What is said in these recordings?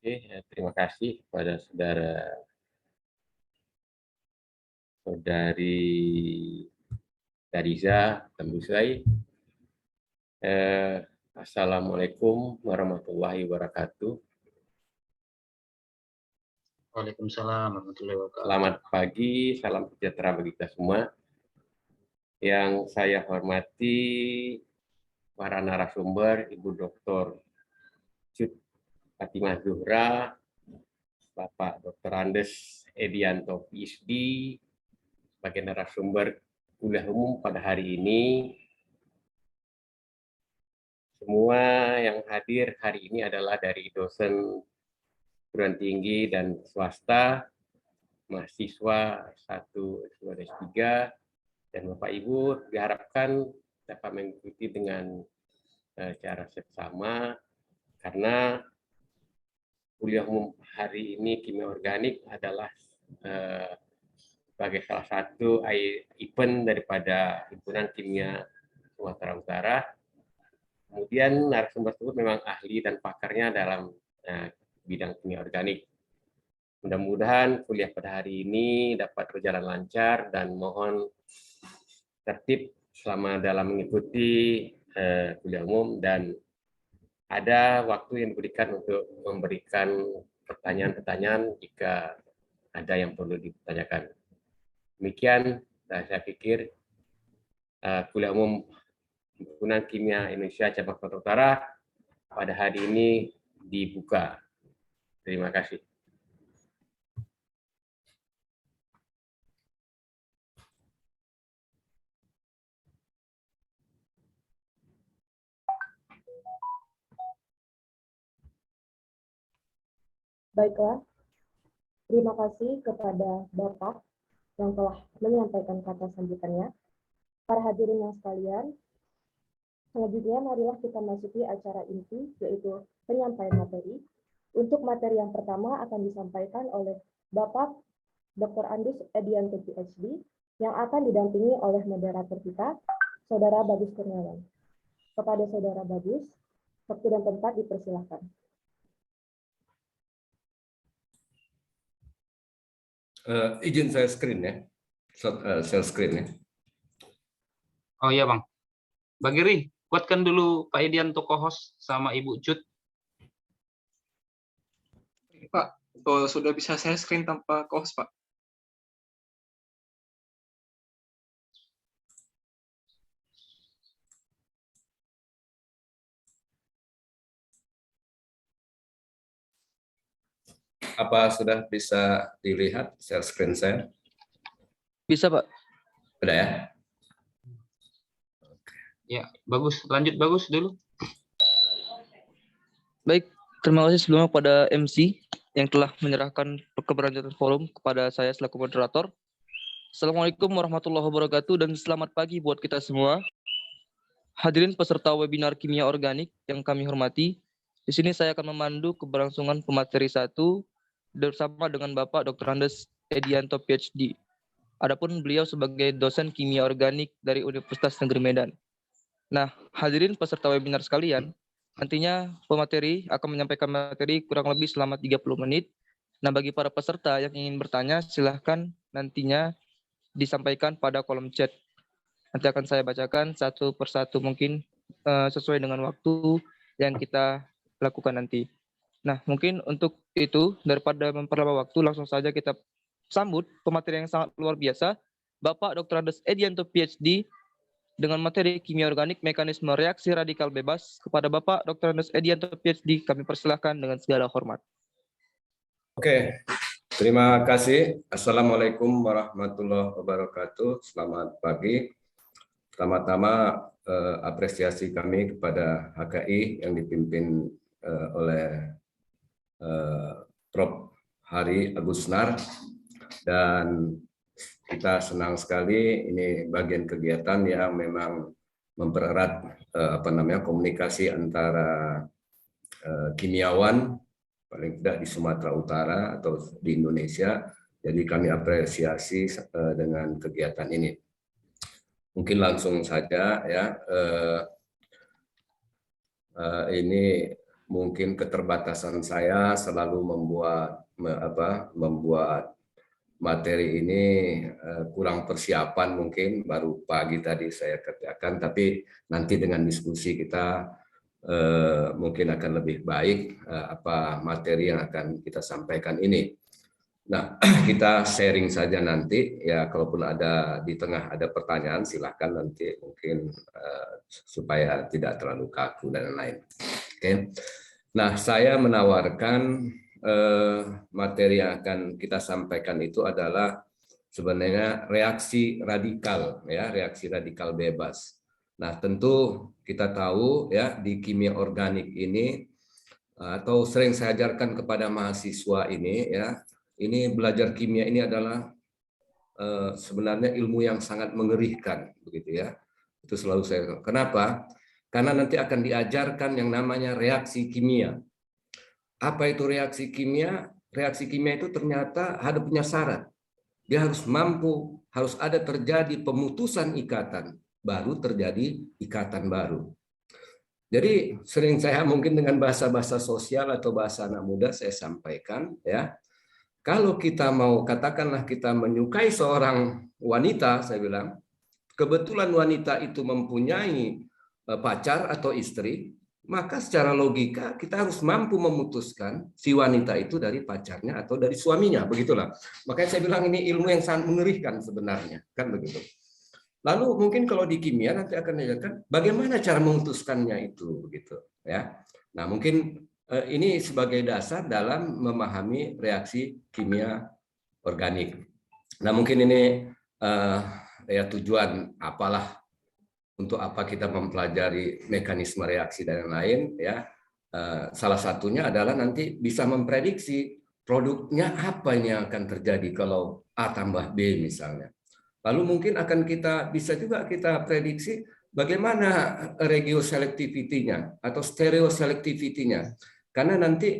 Terima kasih kepada saudari Dariza Tambusai. Assalamualaikum warahmatullahi wabarakatuh. Waalaikumsalam warahmatullahi wabarakatuh. Selamat pagi, salam sejahtera bagi kita semua. Yang saya hormati para narasumber, Ibu Dr. Cut Fatimah Zuhra, Bapak Dr. Andes Edianto PhD, sebagai narasumber kuliah umum pada hari ini. Semua yang hadir hari ini adalah dari dosen perguruan tinggi dan swasta, mahasiswa S1, S2, S3, dan Bapak Ibu diharapkan dapat mengikuti dengan cara seksama, karena kuliah umum hari ini kimia organik adalah sebagai salah satu event daripada Himpunan Kimia Sumatera Utara. Kemudian narasumber tersebut memang ahli dan pakarnya dalam bidang kimia organik. Mudah-mudahan kuliah pada hari ini dapat berjalan lancar dan mohon tertib selama dalam mengikuti kuliah umum, dan ada waktu yang diberikan untuk memberikan pertanyaan-pertanyaan jika ada yang perlu ditanyakan. Demikian, saya pikir kuliah umum Himpunan Kimia Indonesia Cabang Sumatera Utara pada hari ini dibuka. Terima kasih. Baiklah, terima kasih kepada Bapak yang telah menyampaikan kata sambutannya. Para hadirin yang sekalian, selanjutnya marilah kita masuki acara inti, yaitu penyampaian materi. Untuk materi yang pertama akan disampaikan oleh Bapak Dr. Andes Edianto PhD, yang akan didampingi oleh moderator kita, Saudara Bagus Kurniawan. Kepada Saudara Bagus, waktu dan tempat dipersilahkan. Izin saya screen ya, share screen ya. Oh iya Bang. Bang Giri, kuatkan dulu Pak Edianto co-host sama Ibu Cut. Pak, sudah bisa share screen tanpa co-host Pak? Apa sudah bisa dilihat share screen saya? Bisa, Pak. Sudah ya? Ya, bagus. Lanjut Bagus dulu. Baik, terima kasih sebelumnya kepada MC yang telah menyerahkan keberlanjutan forum kepada saya selaku moderator. Assalamualaikum warahmatullahi wabarakatuh dan selamat pagi buat kita semua. Hadirin peserta webinar kimia organik yang kami hormati, di sini saya akan memandu keberlangsungan pemateri 1 bersama dengan Bapak Dr. Andes Edianto PhD. Adapun beliau sebagai dosen kimia organik dari Universitas Negeri Medan. Nah, hadirin peserta webinar sekalian, nantinya pemateri akan menyampaikan materi kurang lebih selama 30 menit. Nah, bagi para peserta yang ingin bertanya, silahkan nantinya disampaikan pada kolom chat. Nanti akan saya bacakan satu persatu mungkin sesuai dengan waktu yang kita lakukan nanti. Nah, mungkin untuk itu, daripada memperlama waktu, langsung saja kita sambut pemateri yang sangat luar biasa, Bapak Dr. Andes Edianto PhD, dengan materi kimia organik mekanisme reaksi radikal bebas. Kepada Bapak Dr. Andes Edianto PhD, kami persilahkan dengan segala hormat. Oke, terima kasih. Assalamualaikum warahmatullahi wabarakatuh. Selamat pagi. Pertama-tama apresiasi kami kepada HKI yang dipimpin oleh Prof. Hari Agusnar, dan kita senang sekali ini bagian kegiatan yang memang mempererat komunikasi antara kimiawan paling tidak di Sumatera Utara atau di Indonesia. Jadi kami apresiasi dengan kegiatan ini. Mungkin langsung saja ya, ini mungkin keterbatasan saya selalu membuat materi ini kurang persiapan, mungkin baru pagi tadi saya kerjakan, tapi nanti dengan diskusi kita mungkin akan lebih baik apa materi yang akan kita sampaikan ini. Nah, kita sharing saja nanti ya, kalaupun ada di tengah ada pertanyaan silahkan nanti mungkin supaya tidak terlalu kaku dan lain-lain. Oke. Nah, saya menawarkan materi yang akan kita sampaikan itu adalah sebenarnya reaksi radikal ya, reaksi radikal bebas. Nah, tentu kita tahu ya di kimia organik ini atau sering saya ajarkan kepada mahasiswa ini ya, ini belajar kimia ini adalah sebenarnya ilmu yang sangat mengerikan begitu ya. Itu selalu saya. Kenapa? Karena nanti akan diajarkan yang namanya reaksi kimia. Apa itu reaksi kimia? Reaksi kimia itu ternyata ada punya syarat. Dia harus mampu, harus ada terjadi pemutusan ikatan, baru terjadi ikatan baru. Jadi sering saya mungkin dengan bahasa-bahasa sosial atau bahasa anak muda saya sampaikan ya. Kalau kita mau katakanlah kita menyukai seorang wanita, saya bilang, kebetulan wanita itu mempunyai pacar atau istri, maka secara logika kita harus mampu memutuskan si wanita itu dari pacarnya atau dari suaminya, begitulah. Makanya saya bilang ini ilmu yang sangat mengerikan sebenarnya, kan begitu. Lalu mungkin kalau di kimia nanti akan diajarkan bagaimana cara memutuskannya itu, begitu ya. Nah mungkin ini sebagai dasar dalam memahami reaksi kimia organik. Nah mungkin ini ya tujuan apalah, untuk apa kita mempelajari mekanisme reaksi dan lain ya. Salah satunya adalah nanti bisa memprediksi produknya apa yang akan terjadi kalau A tambah B misalnya. Lalu mungkin akan kita bisa juga kita prediksi bagaimana regioselectivity-nya atau stereoselectivity-nya. Karena nanti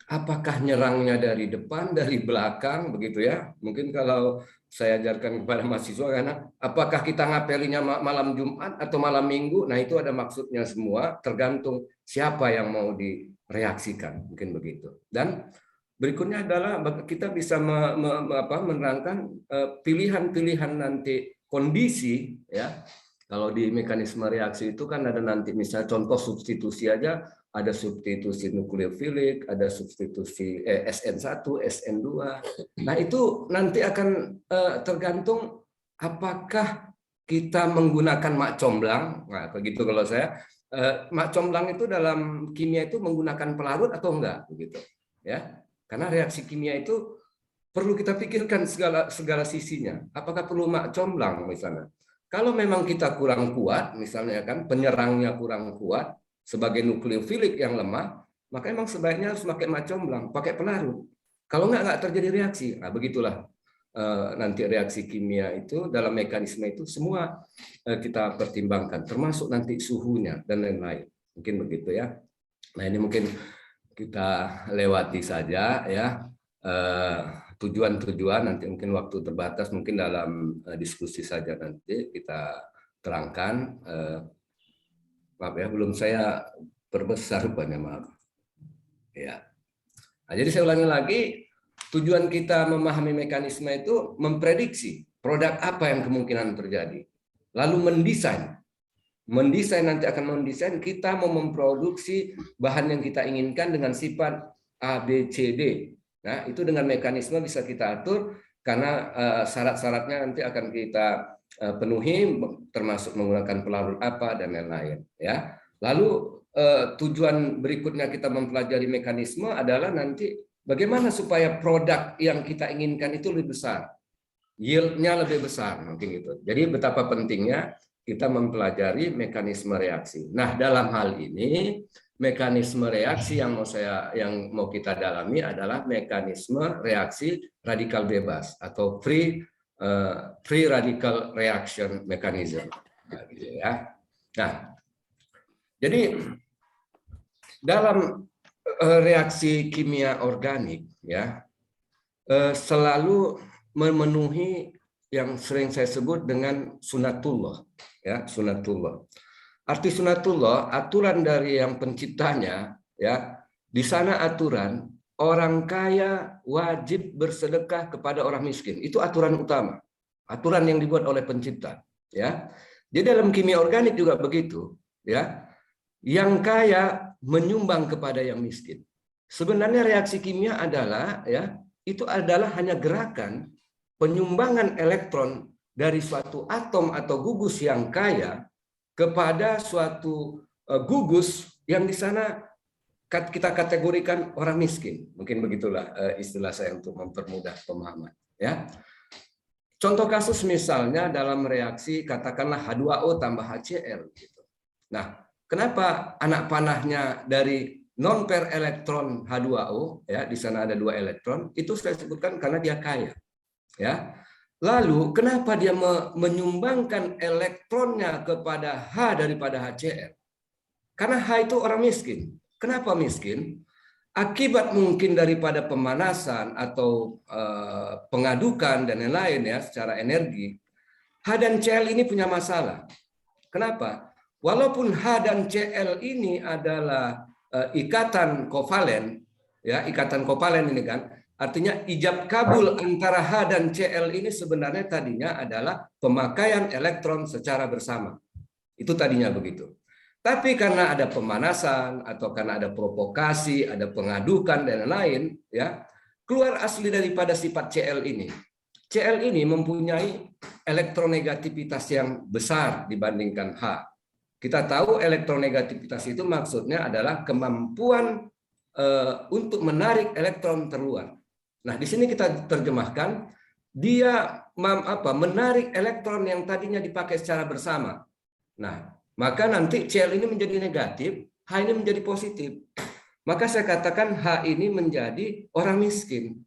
apakah nyerangnya dari depan, dari belakang, begitu ya. Mungkin kalau saya ajarkan kepada mahasiswa, karena apakah kita ngapelinya malam Jumat atau malam Minggu, nah itu ada maksudnya semua, tergantung siapa yang mau direaksikan, mungkin begitu. Dan berikutnya adalah kita bisa menerangkan pilihan-pilihan nanti kondisi ya. Kalau di mekanisme reaksi itu kan ada nanti misalnya contoh substitusi aja, ada substitusi nukleofilik, ada substitusi SN1, SN2. Nah itu nanti akan tergantung apakah kita menggunakan mak comblang. Nah begitu kalau saya mak comblang itu dalam kimia itu menggunakan pelarut atau enggak begitu ya. Karena reaksi kimia itu perlu kita pikirkan segala sisinya. Apakah perlu mak comblang misalnya? Kalau memang kita kurang kuat, misalnya kan penyerangnya kurang kuat sebagai nukleofilik yang lemah, maka memang sebaiknya harus pakai mak comblang, pakai pelarut. Kalau nggak terjadi reaksi. Nah begitulah nanti reaksi kimia itu dalam mekanisme itu semua kita pertimbangkan, termasuk nanti suhunya dan lain-lain. Mungkin begitu ya. Nah ini mungkin kita lewati saja ya tujuan-tujuan, nanti mungkin waktu terbatas, mungkin dalam diskusi saja nanti kita terangkan. Maaf ya, belum saya perbesar rupanya, maaf. Ya. Nah, jadi saya ulangi lagi, tujuan kita memahami mekanisme itu memprediksi produk apa yang kemungkinan terjadi, lalu mendesain. Mendesain nanti akan mendesain kita mau memproduksi bahan yang kita inginkan dengan sifat A, B, C, D. Nah, itu dengan mekanisme bisa kita atur karena syarat-syaratnya nanti akan kita penuhi, termasuk menggunakan pelarut apa dan lain-lain. Ya. Lalu tujuan berikutnya kita mempelajari mekanisme adalah nanti bagaimana supaya produk yang kita inginkan itu lebih besar, yield-nya lebih besar, mungkin gitu. Jadi betapa pentingnya kita mempelajari mekanisme reaksi. Nah, dalam hal ini mekanisme reaksi yang mau kita dalami adalah mekanisme reaksi radikal bebas atau free radical reaction mechanism. Nah, gitu ya. Nah, jadi dalam reaksi kimia organik ya selalu memenuhi yang sering saya sebut dengan sunatullah ya, sunatullah. Arti sunatullah, aturan dari yang penciptanya ya. Di sana aturan orang kaya wajib bersedekah kepada orang miskin. Itu aturan utama. Aturan yang dibuat oleh pencipta, ya. Di dalam kimia organik juga begitu, ya. Yang kaya menyumbang kepada yang miskin. Sebenarnya reaksi kimia adalah, ya, itu adalah hanya gerakan penyumbangan elektron dari suatu atom atau gugus yang kaya kepada suatu gugus yang di sana kita kategorikan orang miskin. Mungkin begitulah istilah saya untuk mempermudah pemahaman, ya. Contoh kasus misalnya dalam reaksi katakanlah H2O tambah HCl gitu. Nah, kenapa anak panahnya dari non per elektron H2O, ya, di sana ada 2 elektron, itu saya sebutkan karena dia kaya, ya. Lalu kenapa dia menyumbangkan elektronnya kepada H daripada HCl? Karena H itu orang miskin. Kenapa miskin? Akibat mungkin daripada pemanasan atau pengadukan dan lain-lain, ya, secara energi, H dan Cl ini punya masalah. Kenapa? Walaupun H dan Cl ini adalah ikatan kovalen, ya, ikatan kovalen ini kan, artinya ijab kabul antara H dan Cl ini sebenarnya tadinya adalah pemakaian elektron secara bersama. Itu tadinya begitu. Tapi karena ada pemanasan atau karena ada provokasi, ada pengadukan dan lain-lain, ya, keluar asli daripada sifat Cl ini. Cl ini mempunyai elektronegativitas yang besar dibandingkan H. Kita tahu elektronegativitas itu maksudnya adalah kemampuan untuk menarik elektron terluar. Nah, di sini kita terjemahkan dia menarik elektron yang tadinya dipakai secara bersama. Nah, maka nanti Cl ini menjadi negatif, H ini menjadi positif. Maka saya katakan H ini menjadi orang miskin.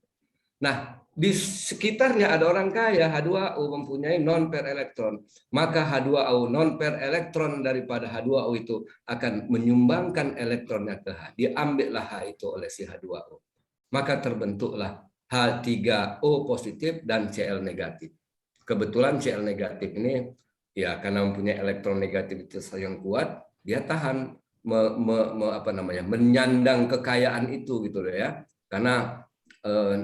Nah, di sekitarnya ada orang kaya, H2O mempunyai non per elektron. Maka H2O non per elektron daripada H2O itu akan menyumbangkan elektronnya ke H. Diambillah H itu oleh si H2O. Maka terbentuklah H3O positif dan Cl negatif. Kebetulan Cl negatif ini, ya, karena mempunyai elektron negativitas yang kuat, dia tahan menyandang kekayaan itu gitu ya. Karena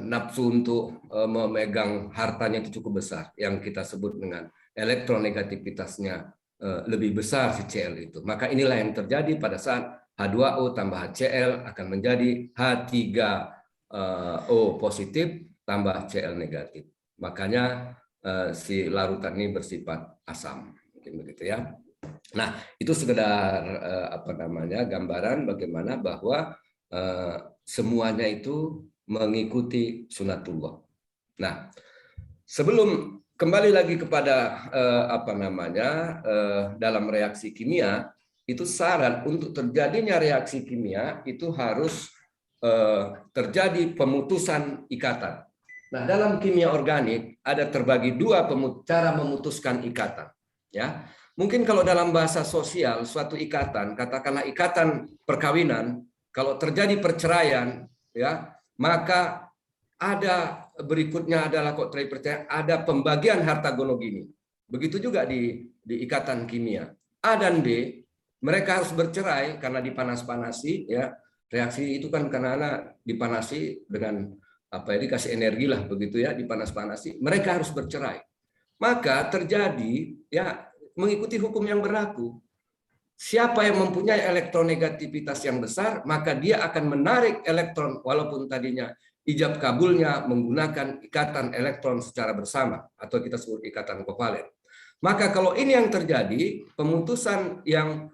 nafsu untuk memegang hartanya itu cukup besar, yang kita sebut dengan elektron negativitasnya lebih besar si Cl itu. Maka inilah yang terjadi pada saat H2O tambah HCl akan menjadi H3O positif tambah Cl negatif. Makanya si larutan ini bersifat asam, mungkin begitu ya. Nah, itu sekedar gambaran bagaimana bahwa semuanya itu mengikuti sunatullah. Nah, sebelum kembali lagi kepada dalam reaksi kimia, itu syarat untuk terjadinya reaksi kimia itu harus terjadi pemutusan ikatan. Nah, dalam kimia organik ada terbagi 2 cara memutuskan ikatan, ya. Mungkin kalau dalam bahasa sosial suatu ikatan, katakanlah ikatan perkawinan, kalau terjadi perceraian, ya, maka ada berikutnya adalah kok terjadi perceraian, ada pembagian harta gonogini. Begitu juga di ikatan kimia. A dan B, mereka harus bercerai karena dipanas-panasi, ya. Reaksi itu kan karena dipanasi dengan dikasih energi lah begitu ya, dipanas-panasi, mereka harus bercerai. Maka terjadi, ya, mengikuti hukum yang berlaku. Siapa yang mempunyai elektronegativitas yang besar, maka dia akan menarik elektron walaupun tadinya ijab kabulnya menggunakan ikatan elektron secara bersama atau kita sebut ikatan kovalen. Maka kalau ini yang terjadi, pemutusan yang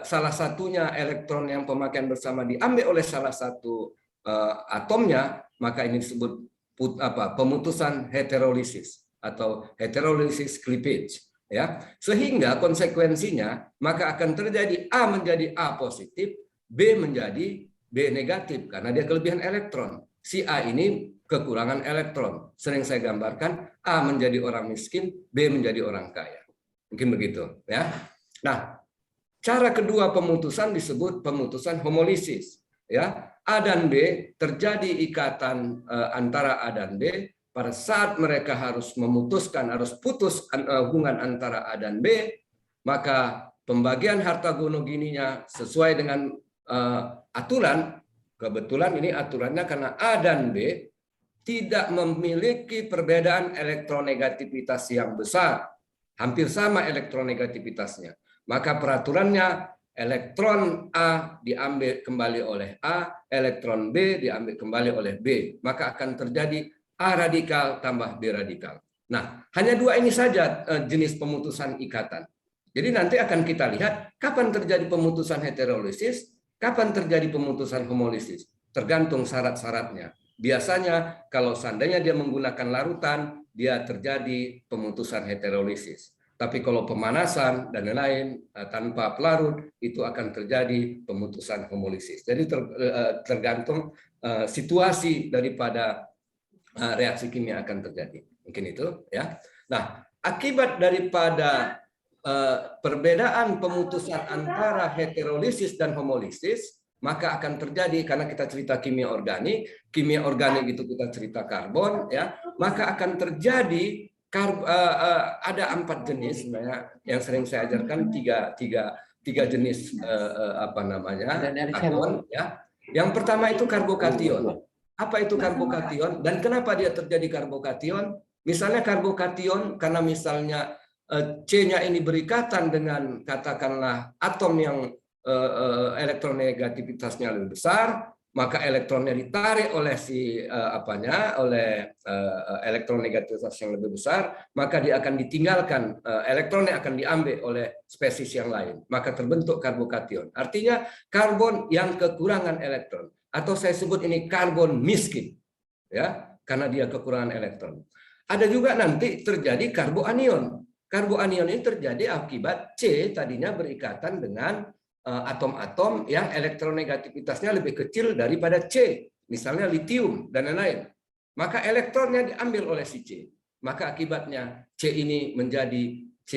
salah satunya elektron yang pemakaian bersama diambil oleh salah satu atomnya, maka ini disebut pemutusan heterolisis atau heterolisis cleavage, ya. Sehingga konsekuensinya maka akan terjadi A menjadi A positif, B menjadi B negatif karena dia kelebihan elektron. Si A ini kekurangan elektron. Sering saya gambarkan A menjadi orang miskin, B menjadi orang kaya. Mungkin begitu, ya. Nah, cara kedua pemutusan disebut pemutusan homolisis, ya. A dan B terjadi ikatan antara A dan B pada saat mereka harus putus hubungan antara A dan B, maka pembagian harta gonogininya sesuai dengan aturan, kebetulan ini aturannya karena A dan B tidak memiliki perbedaan elektronegativitas yang besar, hampir sama elektronegativitasnya. Maka peraturannya elektron A diambil kembali oleh A, elektron B diambil kembali oleh B. Maka akan terjadi A radikal tambah B radikal. Nah, hanya dua ini saja jenis pemutusan ikatan. Jadi nanti akan kita lihat kapan terjadi pemutusan heterolisis, kapan terjadi pemutusan homolisis. Tergantung syarat-syaratnya. Biasanya kalau seandainya dia menggunakan larutan, dia terjadi pemutusan heterolisis. Tapi kalau pemanasan dan lain-lain tanpa pelarut, itu akan terjadi pemutusan homolisis. Jadi tergantung situasi daripada reaksi kimia akan terjadi. Mungkin itu ya. Nah, akibat daripada perbedaan pemutusan antara heterolisis dan homolisis, maka akan terjadi, karena kita cerita kimia organik itu kita cerita karbon, ya, maka akan terjadi ada 4 jenis sebenarnya yang sering saya ajarkan, tiga jenis karbon, ya. Yang pertama itu karbokation. Apa itu karbokation dan kenapa dia terjadi karbokation? Misalnya karbokation karena misalnya C-nya ini berikatan dengan katakanlah atom yang elektronegativitasnya lebih besar, maka elektronnya ditarik oleh elektronegativitas yang lebih besar, maka dia akan ditinggalkan, elektronnya akan diambil oleh spesies yang lain, maka terbentuk karbokation. Artinya karbon yang kekurangan elektron, atau saya sebut ini karbon miskin, ya, karena dia kekurangan elektron. Ada juga nanti terjadi karboanion. Karboanion ini terjadi akibat C tadinya berikatan dengan atom-atom yang elektronegativitasnya lebih kecil daripada C, misalnya litium dan lain-lain. Maka elektronnya diambil oleh si C. Maka akibatnya C ini menjadi C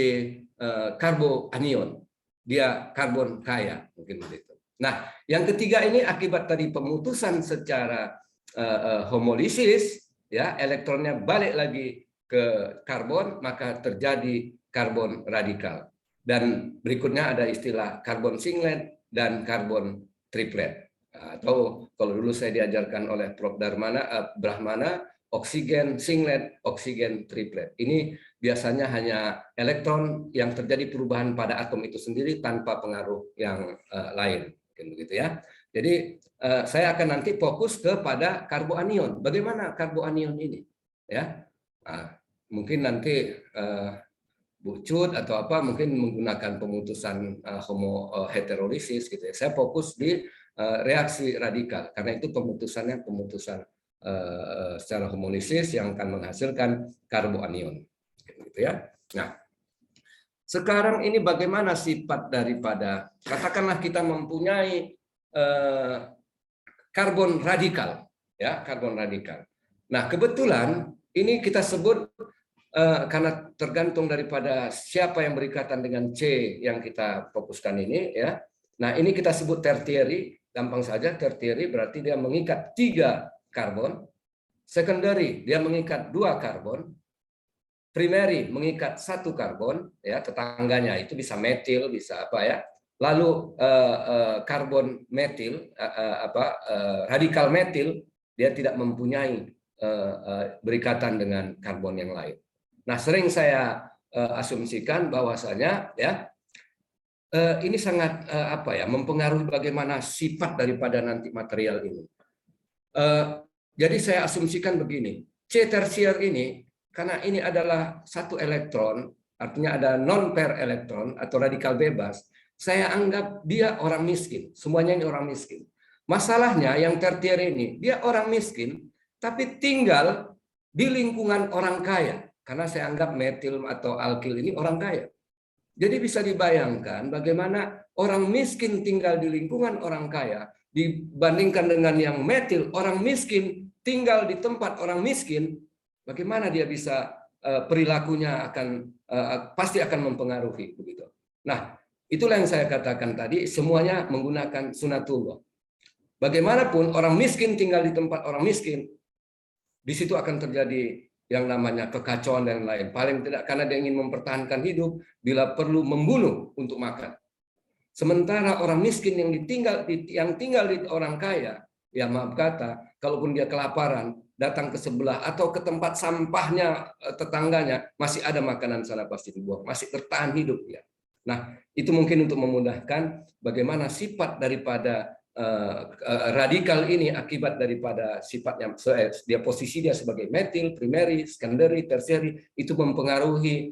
karboanion. Dia karbon kaya, mungkin begitu. Nah, yang ketiga ini akibat tadi pemutusan secara homolisis, ya, elektronnya balik lagi ke karbon, maka terjadi karbon radikal. Dan berikutnya ada istilah karbon singlet dan karbon triplet. Atau kalau dulu saya diajarkan oleh Prof. Brahmana, oksigen singlet, oksigen triplet. Ini biasanya hanya elektron yang terjadi perubahan pada atom itu sendiri tanpa pengaruh yang lain. Begitu ya. Jadi saya akan nanti fokus kepada karboanion. Bagaimana karboanion ini? Ya, mungkin nanti Bu Cut atau apa mungkin menggunakan pemutusan heterolisis gitu ya. Saya fokus di reaksi radikal karena itu pemutusan secara homolisis yang akan menghasilkan karboanion gitu ya. Nah, sekarang ini bagaimana sifat daripada, katakanlah kita mempunyai karbon radikal, ya, karbon radikal. Nah, kebetulan ini kita sebut karena tergantung daripada siapa yang berikatan dengan C yang kita fokuskan ini, ya. Nah, ini kita sebut tertiary, gampang saja. Tertiary berarti dia mengikat 3 karbon, secondary dia mengikat 2 karbon, primary mengikat 1 karbon, ya, tetangganya itu bisa metil, bisa apa ya. Lalu karbon metil, radikal metil dia tidak mempunyai berikatan dengan karbon yang lain. Nah, sering saya asumsikan bahwasanya ya ini sangat mempengaruhi bagaimana sifat daripada nanti material ini. Jadi saya asumsikan begini, C tersier ini karena ini adalah 1 elektron, artinya ada non pair elektron atau radikal bebas, saya anggap dia orang miskin. Semuanya ini orang miskin. Masalahnya yang tertier ini dia orang miskin tapi tinggal di lingkungan orang kaya. Karena saya anggap metil atau alkil ini orang kaya. Jadi bisa dibayangkan bagaimana orang miskin tinggal di lingkungan orang kaya dibandingkan dengan yang metil, orang miskin tinggal di tempat orang miskin, bagaimana dia bisa perilakunya akan pasti akan mempengaruhi begitu. Nah, itulah yang saya katakan tadi, semuanya menggunakan sunatullah. Bagaimanapun orang miskin tinggal di tempat orang miskin, di situ akan terjadi yang namanya kekacauan dan lain. Paling tidak karena dia ingin mempertahankan hidup, bila perlu membunuh untuk makan. Sementara orang miskin yang tinggal di orang kaya, ya maaf kata, kalaupun dia kelaparan, datang ke sebelah atau ke tempat sampahnya tetangganya, masih ada makanan sana pasti dibuang, masih bertahan hidup ya. Nah, itu mungkin untuk memudahkan bagaimana sifat daripada radikal ini akibat daripada sifatnya posisi dia sebagai metil, primary, secondary, tertiary itu mempengaruhi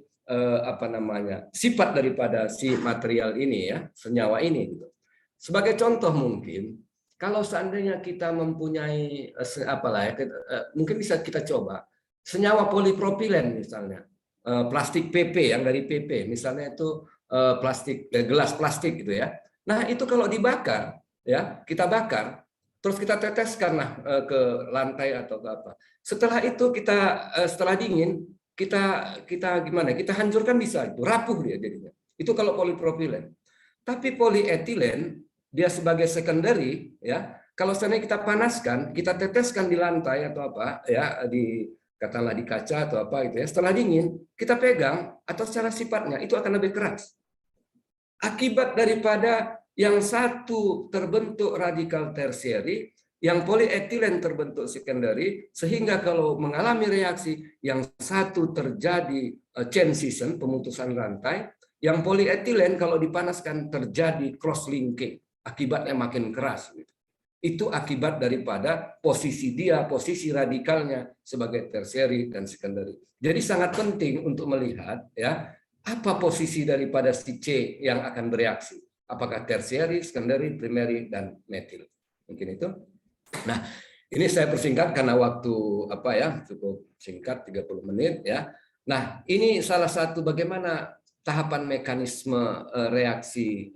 sifat daripada si material ini ya, senyawa ini gitu. Sebagai contoh mungkin kalau seandainya kita mempunyai mungkin bisa kita coba senyawa polipropilen misalnya, plastik PP yang dari PP misalnya itu gelas plastik gitu ya. Nah, itu kalau dibakar ya, kita bakar terus kita teteskanlah ke lantai atau ke apa. Setelah itu setelah dingin kita gimana? Kita hancurkan bisa itu rapuh dia jadinya. Itu kalau polipropilen. Tapi polietilen dia sebagai secondary ya. Kalau seandainya kita panaskan, kita teteskan di lantai atau apa ya katakanlah di kaca atau apa gitu ya. Setelah dingin, kita pegang atau secara sifatnya itu akan lebih keras. Akibat daripada yang satu terbentuk radikal tersieri, yang polietilen terbentuk secondary, sehingga kalau mengalami reaksi yang satu terjadi chain scission, pemutusan rantai, yang polietilen kalau dipanaskan terjadi cross linking, akibatnya makin keras. Itu akibat daripada posisi radikalnya sebagai tersieri dan secondary. Jadi sangat penting untuk melihat ya apa posisi daripada si C yang akan bereaksi. Apakah tersieri, secondary, primary, dan metil. Mungkin itu. Nah, ini saya persingkat karena waktu cukup singkat 30 menit ya. Nah, ini salah satu bagaimana tahapan mekanisme reaksi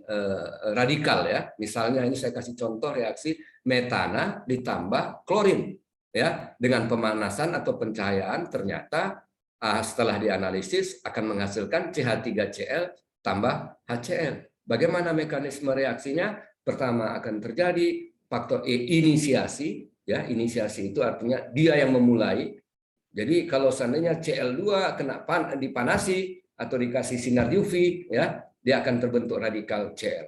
radikal ya. Misalnya ini saya kasih contoh reaksi metana ditambah klorin ya, dengan pemanasan atau pencahayaan ternyata setelah dianalisis akan menghasilkan CH3Cl tambah HCl. Bagaimana mekanisme reaksinya? Pertama akan terjadi faktor E, inisiasi. Ya, inisiasi itu artinya dia yang memulai. Jadi kalau seandainya Cl2 kena dipanasi atau dikasih sinar UV, ya, dia akan terbentuk radikal Cl.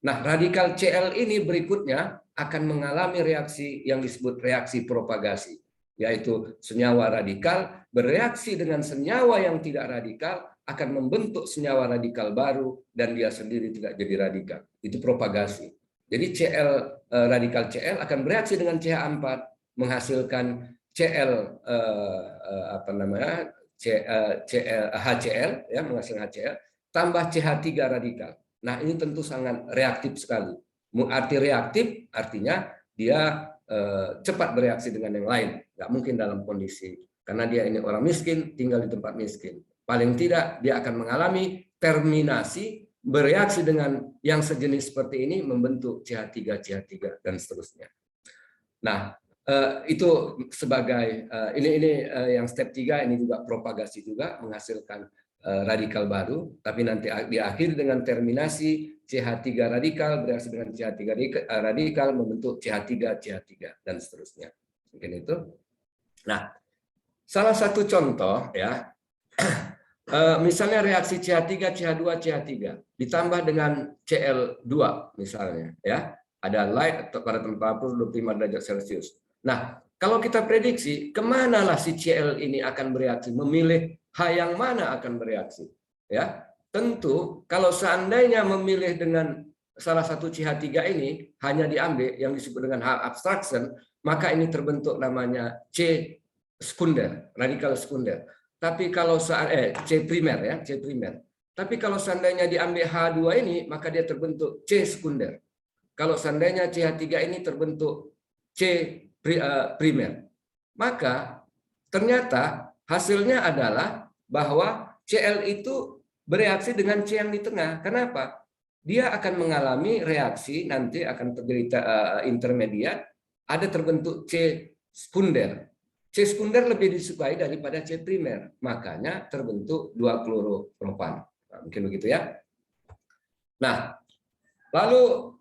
Nah, radikal Cl ini berikutnya akan mengalami reaksi yang disebut reaksi propagasi, yaitu senyawa radikal bereaksi dengan senyawa yang tidak radikal akan membentuk senyawa radikal baru dan dia sendiri tidak jadi radikal. Itu propagasi. Jadi radikal Cl akan bereaksi dengan CH4 menghasilkan HCl ya, menghasilkan HCl tambah CH3 radikal. Nah, ini tentu sangat reaktif sekali. Arti reaktif artinya dia cepat bereaksi dengan yang lain. Nggak mungkin dalam kondisi karena dia ini orang miskin tinggal di tempat miskin. Paling tidak dia akan mengalami terminasi bereaksi dengan yang sejenis seperti ini membentuk CH3 dan seterusnya. Nah, itu sebagai ini yang step 3 ini juga propagasi juga menghasilkan radikal baru, tapi nanti diakhiri dengan terminasi CH3 radikal bereaksi dengan CH3 radikal membentuk CH3 dan seterusnya. Mungkin itu. Nah, salah satu contoh ya, misalnya reaksi CH3, CH2, CH3 ditambah dengan Cl2 misalnya ya, ada light pada temperatur 25 derajat Celcius. Nah, kalau kita prediksi kemanalah si Cl ini akan bereaksi, memilih H yang mana akan bereaksi ya. Tentu kalau seandainya memilih dengan salah satu CH3 ini hanya diambil yang disebut dengan H abstraction, maka ini terbentuk namanya C sekunder, radikal sekunder. Tapi kalau C primer ya, C primer. Tapi kalau seandainya diambil H2 ini, maka dia terbentuk C sekunder. Kalau seandainya CH3 ini terbentuk C primer. Maka ternyata hasilnya adalah bahwa Cl itu bereaksi dengan C yang di tengah. Kenapa? Dia akan mengalami reaksi, nanti akan terjadi intermediat, ada terbentuk C sekunder. C sekunder lebih disukai daripada C primer, makanya terbentuk 2-kloropropan. Nah, mungkin begitu ya. Nah, lalu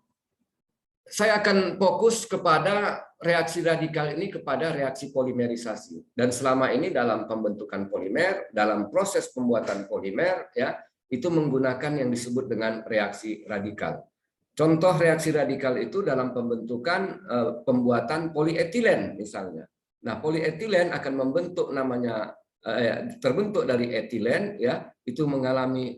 saya akan fokus kepada reaksi radikal ini kepada reaksi polimerisasi. Dan selama ini dalam pembentukan polimer, dalam proses pembuatan polimer ya, itu menggunakan yang disebut dengan reaksi radikal. Contoh reaksi radikal itu dalam pembentukan pembuatan polietilen misalnya. Nah, polietilen akan membentuk namanya terbentuk dari etilen, ya, itu mengalami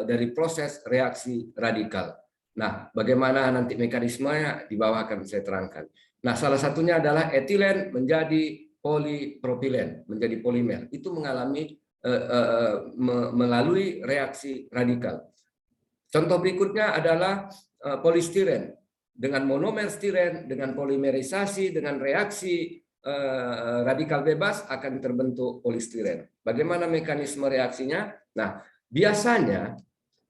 dari proses reaksi radikal. Nah, bagaimana nanti mekanismenya di bawah akan saya terangkan. Nah, salah satunya adalah etilen menjadi polipropilen, menjadi polimer. Itu mengalami melalui reaksi radikal. Contoh berikutnya adalah polistiren. Dengan monomer stiren, dengan polimerisasi, dengan reaksi radikal bebas akan terbentuk polistiren. Bagaimana mekanisme reaksinya? Nah, biasanya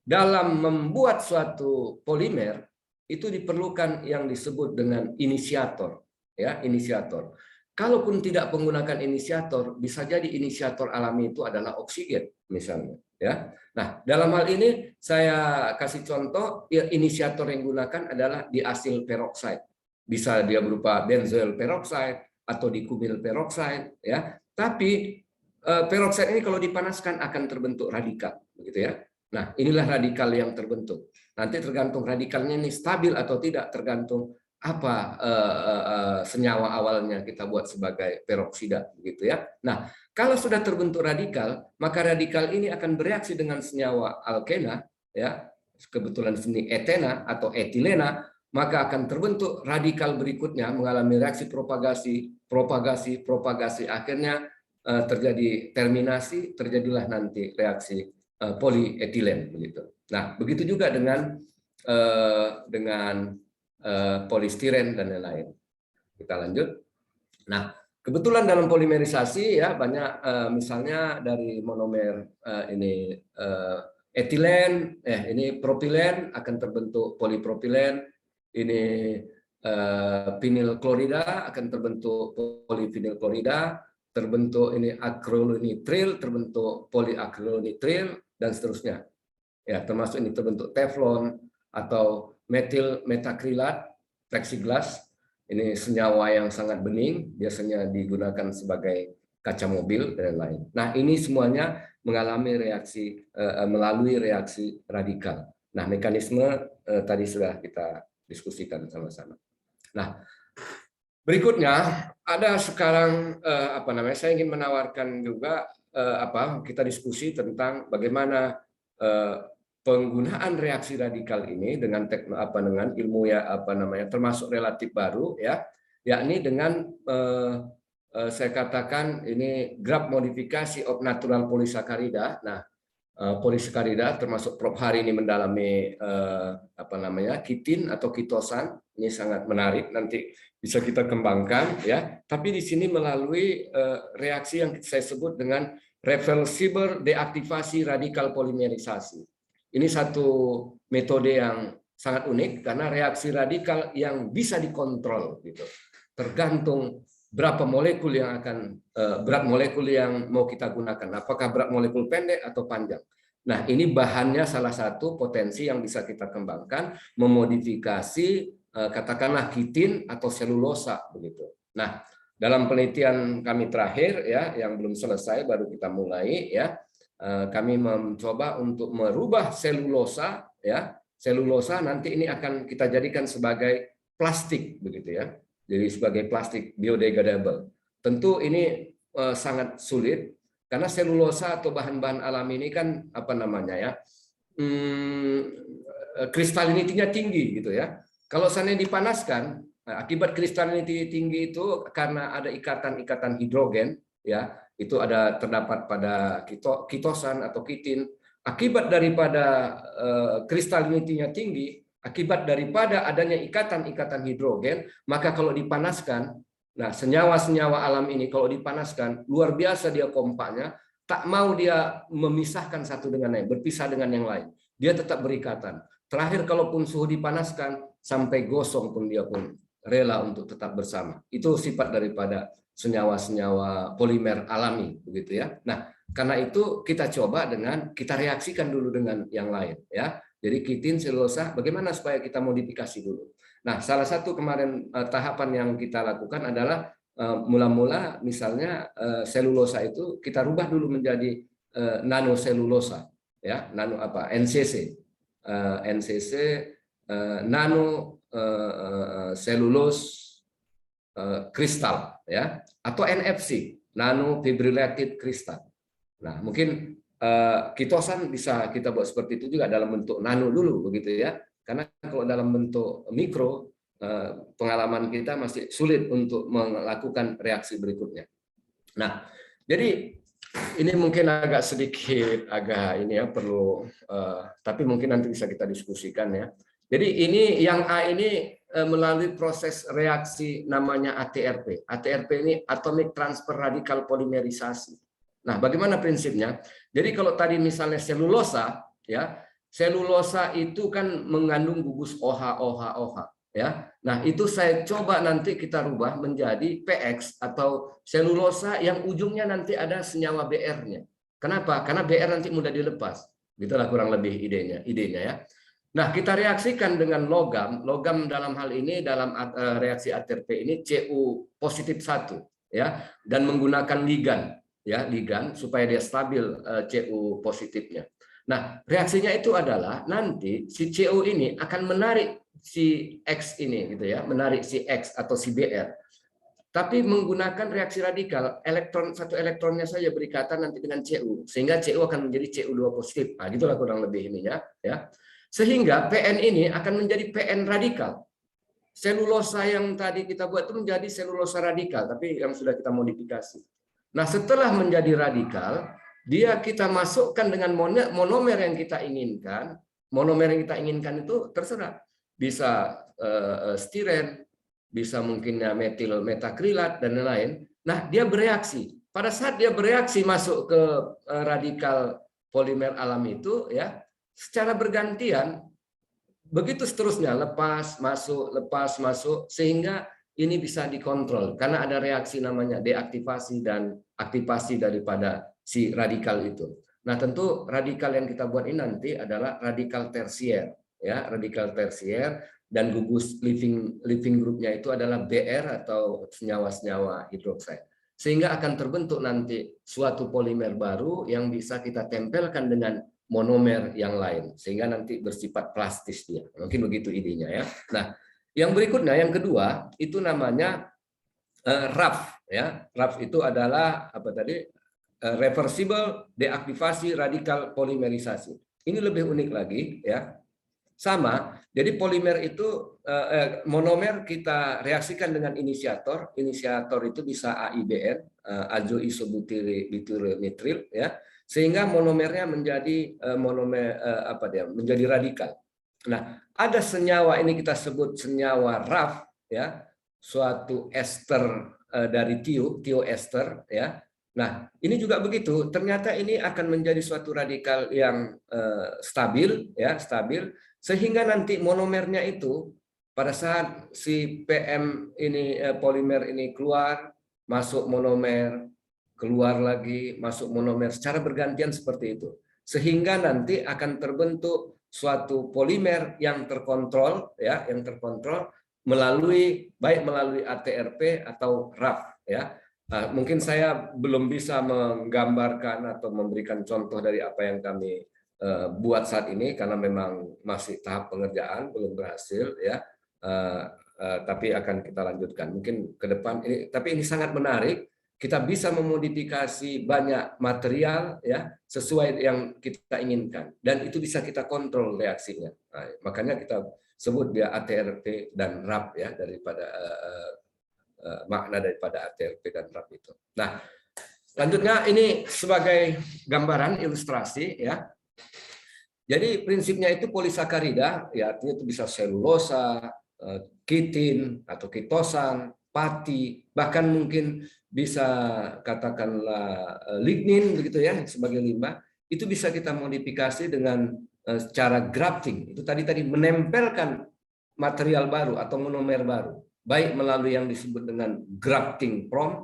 dalam membuat suatu polimer itu diperlukan yang disebut dengan inisiator, ya, inisiator. Kalaupun tidak menggunakan inisiator, bisa jadi inisiator alami itu adalah oksigen misalnya, ya. Nah, dalam hal ini saya kasih contoh, ya, inisiator yang digunakan adalah diasil peroksida. Bisa dia berupa benzoil peroksida atau dikumil peroksida, ya. Tapi peroksida ini kalau dipanaskan akan terbentuk radikal, begitu ya. Nah, inilah radikal yang terbentuk. Nanti tergantung radikalnya ini stabil atau tidak, tergantung apa senyawa awalnya kita buat sebagai peroksida, begitu ya. Nah, kalau sudah terbentuk radikal, maka radikal ini akan bereaksi dengan senyawa alkena, ya, kebetulan sini etena atau etilena, maka akan terbentuk radikal berikutnya mengalami reaksi propagasi, akhirnya terjadi terminasi, terjadilah nanti reaksi polietilen, begitu. Nah, begitu juga dengan polistiren dan lain-lain. Kita lanjut. Nah, kebetulan dalam polimerisasi, ya, banyak misalnya dari monomer ini etilen, ini propilen akan terbentuk polipropilen, ini vinyl klorida akan terbentuk polivinyl klorida, terbentuk ini akrylonitril terbentuk poliakrylonitril dan seterusnya. Ya, termasuk ini terbentuk teflon atau metil metakrilat, plexiglas. Ini senyawa yang sangat bening, biasanya digunakan sebagai kaca mobil dan lain. Nah, ini semuanya mengalami reaksi melalui reaksi radikal. Nah, mekanisme tadi sudah kita diskusikan sama-sama. Nah, berikutnya ada sekarang saya ingin menawarkan juga kita diskusi tentang bagaimana penggunaan reaksi radikal ini dengan dengan ilmu termasuk relatif baru, ya, yakni dengan saya katakan ini grab modifikasi of natural polysaccharida. Nah, polisakarida termasuk Prof hari ini mendalami kitin atau kitosan. Ini sangat menarik, nanti bisa kita kembangkan, ya. Tapi di sini melalui reaksi yang saya sebut dengan reversible deaktivasi radikal polimerisasi. Ini satu metode yang sangat unik karena reaksi radikal yang bisa dikontrol, gitu. Tergantung berapa molekul yang berat molekul yang mau kita gunakan. Apakah berat molekul pendek atau panjang. Nah, ini bahannya salah satu potensi yang bisa kita kembangkan, memodifikasi katakanlah kitin atau selulosa, begitu. Nah, dalam penelitian kami terakhir, ya, yang belum selesai baru kita mulai, ya, kami mencoba untuk merubah selulosa, ya. Selulosa nanti ini akan kita jadikan sebagai plastik, begitu ya. Jadi sebagai plastik biodegradable. Tentu ini sangat sulit karena selulosa atau bahan-bahan alami ini kan kristalinitinya tinggi, gitu ya. Kalau seandainya dipanaskan, akibat kristaliniti tinggi itu karena ada ikatan-ikatan hidrogen, ya, itu terdapat pada kitosan atau kitin. Akibat daripada kristalinitinya tinggi, akibat daripada adanya ikatan-ikatan hidrogen, maka kalau dipanaskan, nah, senyawa-senyawa alam ini kalau dipanaskan, luar biasa dia kompaknya, tak mau dia memisahkan satu dengan lain, berpisah dengan yang lain. Dia tetap berikatan. Terakhir, kalaupun suhu dipanaskan, sampai gosong pun dia pun rela untuk tetap bersama. Itu sifat daripada senyawa-senyawa polimer alami, begitu ya. Nah, karena itu kita coba kita reaksikan dulu dengan yang lain, ya. Jadi kitin, selulosa, bagaimana supaya kita modifikasi dulu. Nah, salah satu kemarin tahapan yang kita lakukan adalah mula-mula misalnya selulosa itu kita rubah dulu menjadi nanoselulosa, ya, NCC. NCC nano selulose kristal, ya, atau NFC, nano fibrillated kristal. Nah, mungkin kitosan bisa kita buat seperti itu juga dalam bentuk nano dulu, begitu ya. Karena kalau dalam bentuk mikro, pengalaman kita masih sulit untuk melakukan reaksi berikutnya. Nah, jadi ini mungkin agak sedikit ini ya perlu, tapi mungkin nanti bisa kita diskusikan ya. Jadi ini yang A ini melalui proses reaksi namanya ATRP. ATRP ini Atomic Transfer Radical Polymerisasi. Nah, bagaimana prinsipnya? Jadi kalau tadi misalnya selulosa, ya, selulosa itu kan mengandung gugus OH, ya. Nah, itu saya coba nanti kita rubah menjadi PX atau selulosa yang ujungnya nanti ada senyawa BR-nya. Kenapa? Karena BR nanti mudah dilepas. Itulah kurang lebih idenya ya. Nah, kita reaksikan dengan logam dalam hal ini dalam reaksi ATRP ini Cu positif 1, ya, dan menggunakan ligan. Ya, ligan supaya dia stabil Cu positifnya. Nah, reaksinya itu adalah nanti si Cu ini akan menarik si X ini gitu ya, menarik si X atau si Br. Tapi menggunakan reaksi radikal, satu elektronnya saja berikatan nanti dengan Cu, sehingga Cu akan menjadi Cu2 positif. Nah, gitulah kurang lebih ininya ya. Sehingga PN ini akan menjadi PN radikal. Selulosa yang tadi kita buat itu menjadi selulosa radikal, tapi yang sudah kita modifikasi. Nah, setelah menjadi radikal, dia kita masukkan dengan monomer yang kita inginkan. Monomer yang kita inginkan itu terserah. Bisa stiren, bisa mungkin metil metakrilat, dan lain-lain. Nah, dia bereaksi. Pada saat dia bereaksi masuk ke radikal polimer alam itu, ya, secara bergantian, begitu seterusnya, lepas, masuk, sehingga ini bisa dikontrol karena ada reaksi namanya deaktivasi dan aktivasi daripada si radikal itu. Nah, tentu radikal yang kita buat ini nanti adalah radikal tersier, ya, radikal tersier, dan gugus living groupnya itu adalah BR atau senyawa-senyawa hidroksida. Sehingga akan terbentuk nanti suatu polimer baru yang bisa kita tempelkan dengan monomer yang lain, sehingga nanti bersifat plastis dia. Mungkin begitu idenya ya. Nah, yang berikutnya, yang kedua, itu namanya RAF. Ya. RAF itu adalah apa tadi? Reversible deaktivasi radikal polimerisasi. Ini lebih unik lagi, ya. Sama. Jadi polimer itu monomer kita reaksikan dengan inisiator. Inisiator itu bisa AIBN, azoisobutyrnitril, ya. Sehingga monomernya menjadi menjadi radikal. Nah, ada senyawa ini kita sebut senyawa RAF, ya, suatu ester dari tioester, ya. Nah, ini juga begitu. Ternyata ini akan menjadi suatu radikal yang stabil, ya, stabil, sehingga nanti monomernya itu pada saat si PM ini polimer ini keluar, masuk monomer, keluar lagi, masuk monomer secara bergantian seperti itu. Sehingga nanti akan terbentuk suatu polimer yang terkontrol, ya, yang terkontrol melalui ATRP atau RAF, ya. Mungkin saya belum bisa menggambarkan atau memberikan contoh dari apa yang kami buat saat ini karena memang masih tahap pengerjaan, belum berhasil, ya. Tapi akan kita lanjutkan mungkin ke depan ini. Tapi ini sangat menarik. Kita bisa memodifikasi banyak material, ya, sesuai yang kita inginkan, dan itu bisa kita kontrol reaksinya. Nah, makanya kita sebut dia ATRP dan RAP, ya, daripada makna daripada ATRP dan RAP itu. Nah, selanjutnya ini sebagai gambaran ilustrasi, ya. Jadi prinsipnya itu polisakarida, ya, artinya itu bisa selulosa, kitin atau kitosan, pati, bahkan mungkin bisa katakanlah lignin begitu ya sebagai limbah, itu bisa kita modifikasi dengan cara grafting. Itu tadi menempelkan material baru atau monomer baru, baik melalui yang disebut dengan grafting from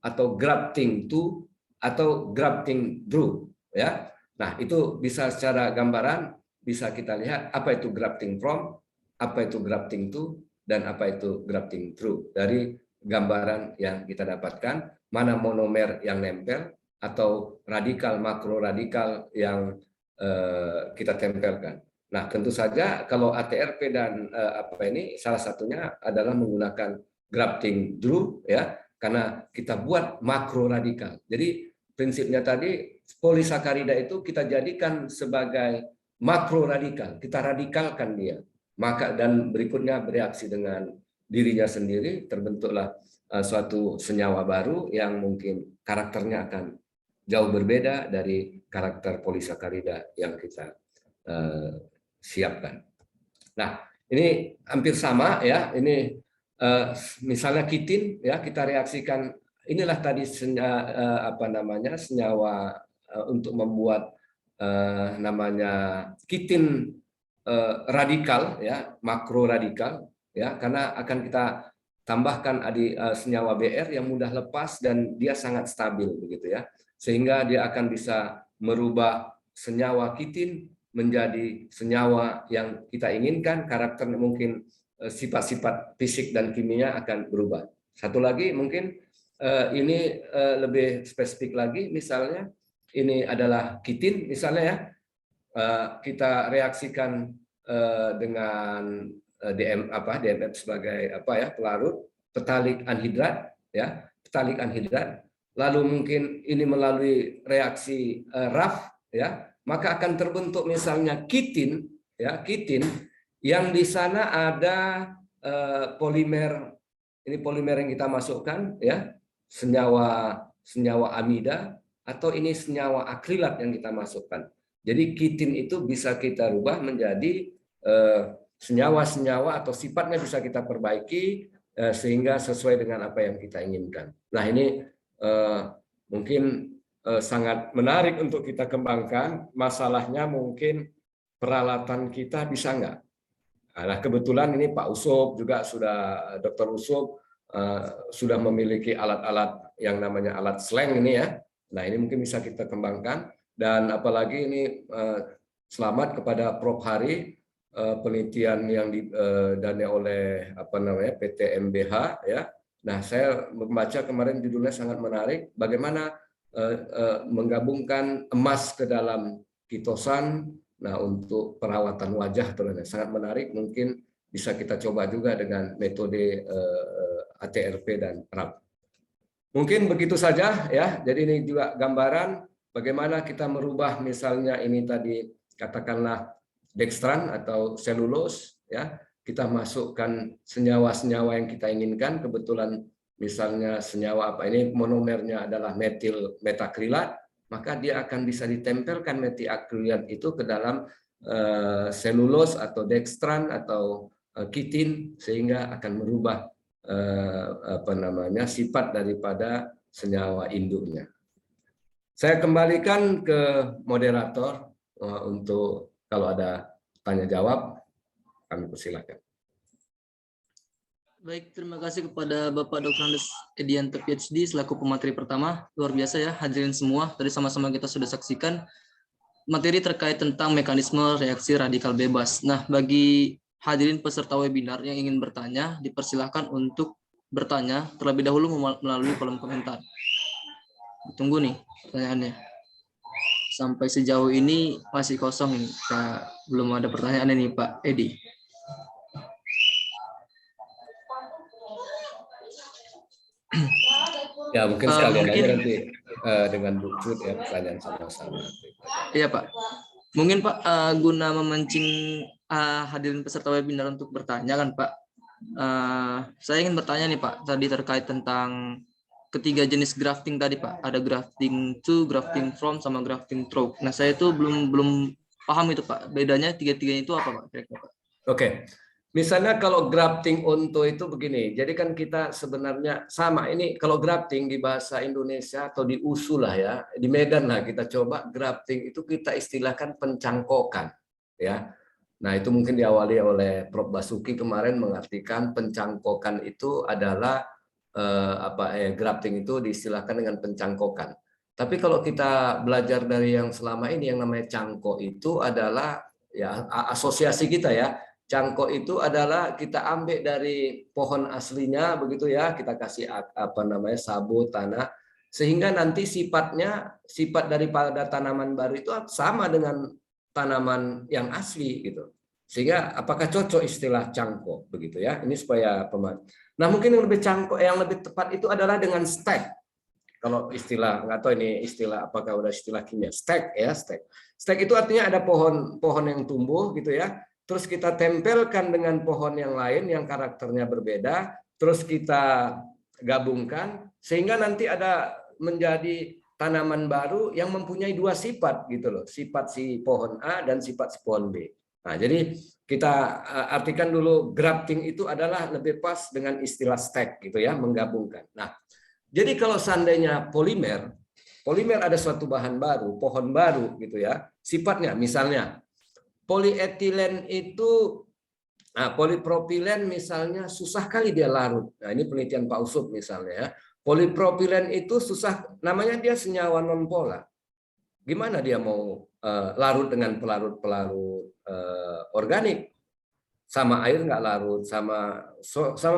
atau grafting to atau grafting through, ya. Nah, itu bisa secara gambaran bisa kita lihat apa itu grafting from, apa itu grafting to, dan apa itu grafting through dari gambaran yang kita dapatkan, mana monomer yang nempel atau radikal makroradikal yang kita tempelkan. Nah, tentu saja kalau ATRP dan salah satunya adalah menggunakan grafting Drew ya, karena kita buat makro radikal. Jadi prinsipnya tadi polisakarida itu kita jadikan sebagai makro radikal, kita radikalkan dia. Maka dan berikutnya bereaksi dengan dirinya sendiri, terbentuklah suatu senyawa baru yang mungkin karakternya akan jauh berbeda dari karakter polisakarida yang kita siapkan. Nah, ini hampir sama ya. Ini misalnya kitin ya, kita reaksikan, inilah tadi senyawa untuk membuat namanya kitin radikal ya, makro radikal ya, karena akan kita tambahkan senyawa Br yang mudah lepas dan dia sangat stabil begitu ya, sehingga dia akan bisa merubah senyawa kitin menjadi senyawa yang kita inginkan, karakternya mungkin sifat-sifat fisik dan kimia akan berubah. Satu lagi mungkin ini lebih spesifik lagi, misalnya ini adalah kitin misalnya ya, kita reaksikan dengan DMF sebagai pelarut petalik anhidrat ya, petalik anhidrat, lalu mungkin ini melalui reaksi RAF ya, maka akan terbentuk misalnya kitin ya, kitin yang di sana ada polimer, ini polimer yang kita masukkan ya, senyawa amida, atau ini senyawa akrilat yang kita masukkan. Jadi kitin itu bisa kita rubah menjadi senyawa-senyawa atau sifatnya bisa kita perbaiki sehingga sesuai dengan apa yang kita inginkan. Nah, ini mungkin sangat menarik untuk kita kembangkan. Masalahnya mungkin peralatan kita bisa nggak? Nah, kebetulan ini Pak Usup juga sudah, Dr. Usup sudah memiliki alat-alat yang namanya alat slang ini ya. Nah, ini mungkin bisa kita kembangkan, dan apalagi ini selamat kepada Prof. Hari, penelitian yang didanai oleh PT MBH ya. Nah, saya membaca kemarin judulnya sangat menarik, bagaimana menggabungkan emas ke dalam kitosan. Nah, untuk perawatan wajah sangat menarik, mungkin bisa kita coba juga dengan metode ATRP dan RAP. Mungkin begitu saja ya. Jadi ini juga gambaran bagaimana kita merubah, misalnya ini tadi katakanlah dextran atau selulose ya, kita masukkan senyawa-senyawa yang kita inginkan, kebetulan misalnya senyawa ini monomernya adalah metil metakrilat, maka dia akan bisa ditempelkan metakrilat itu ke dalam selulose atau dextran atau kitin, sehingga akan merubah sifat daripada senyawa induknya. Saya kembalikan ke moderator untuk kalau ada tanya jawab, kami persilakan. Baik, terima kasih kepada Bapak Dr. Andes Edianto PhD selaku pemateri pertama. Luar biasa ya hadirin semua. Tadi sama-sama kita sudah saksikan materi terkait tentang mekanisme reaksi radikal bebas. Nah, bagi hadirin peserta webinar yang ingin bertanya, dipersilahkan untuk bertanya terlebih dahulu melalui kolom komentar. Tunggu nih pertanyaannya. Sampai sejauh ini masih kosong ini. Belum ada pertanyaan ini Pak Edi. Ya, mungkin sekalian aja nanti dengan Bu Cut ya, pertanyaan sama-sama. Iya Pak. Mungkin Pak, guna memancing hadirin peserta webinar untuk bertanya kan Pak, saya ingin bertanya nih Pak, tadi terkait tentang ketiga jenis grafting tadi Pak, ada grafting to, grafting from, sama grafting through. Nah, saya itu belum paham itu Pak, bedanya tiga-tiganya itu apa Pak? Kira-kira, Pak? Oke. Misalnya kalau grafting onto itu begini, jadi kan kita sebenarnya sama ini, kalau grafting di bahasa Indonesia atau di USU lah ya, di Medan lah kita coba grafting itu kita istilahkan pencangkokan ya. Nah, itu mungkin diawali oleh Prof. Basuki kemarin mengartikan pencangkokan itu adalah grafting itu diistilahkan dengan pencangkokan. Tapi kalau kita belajar dari yang selama ini, yang namanya cangkok itu adalah ya asosiasi kita ya. Cangkok itu adalah kita ambil dari pohon aslinya begitu ya, kita kasih sabut tanah, sehingga nanti sifat daripada tanaman baru itu sama dengan tanaman yang asli gitu. Sehingga apakah cocok istilah cangkok begitu ya? Ini supaya Nah, mungkin yang lebih cangkok, yang lebih tepat itu adalah dengan stek. Kalau istilah, nggak tahu ini istilah apakah udah istilah kimia, stek ya, stek. Stek itu artinya ada pohon yang tumbuh gitu ya. Terus kita tempelkan dengan pohon yang lain yang karakternya berbeda, terus kita gabungkan sehingga nanti ada menjadi tanaman baru yang mempunyai dua sifat gitu loh, sifat si pohon A dan sifat si pohon B. Nah, jadi kita artikan dulu grafting itu adalah lebih pas dengan istilah stek gitu ya, menggabungkan. Nah, jadi kalau seandainya polimer ada suatu bahan baru, pohon baru gitu ya, sifatnya misalnya polietilen itu, polipropilen misalnya susah kali dia larut. Nah, ini penelitian Pak Usop misalnya ya. Polipropilen itu susah, namanya dia senyawa nonpolar. Gimana dia mau larut dengan pelarut-pelarut organik? Sama air nggak larut, sama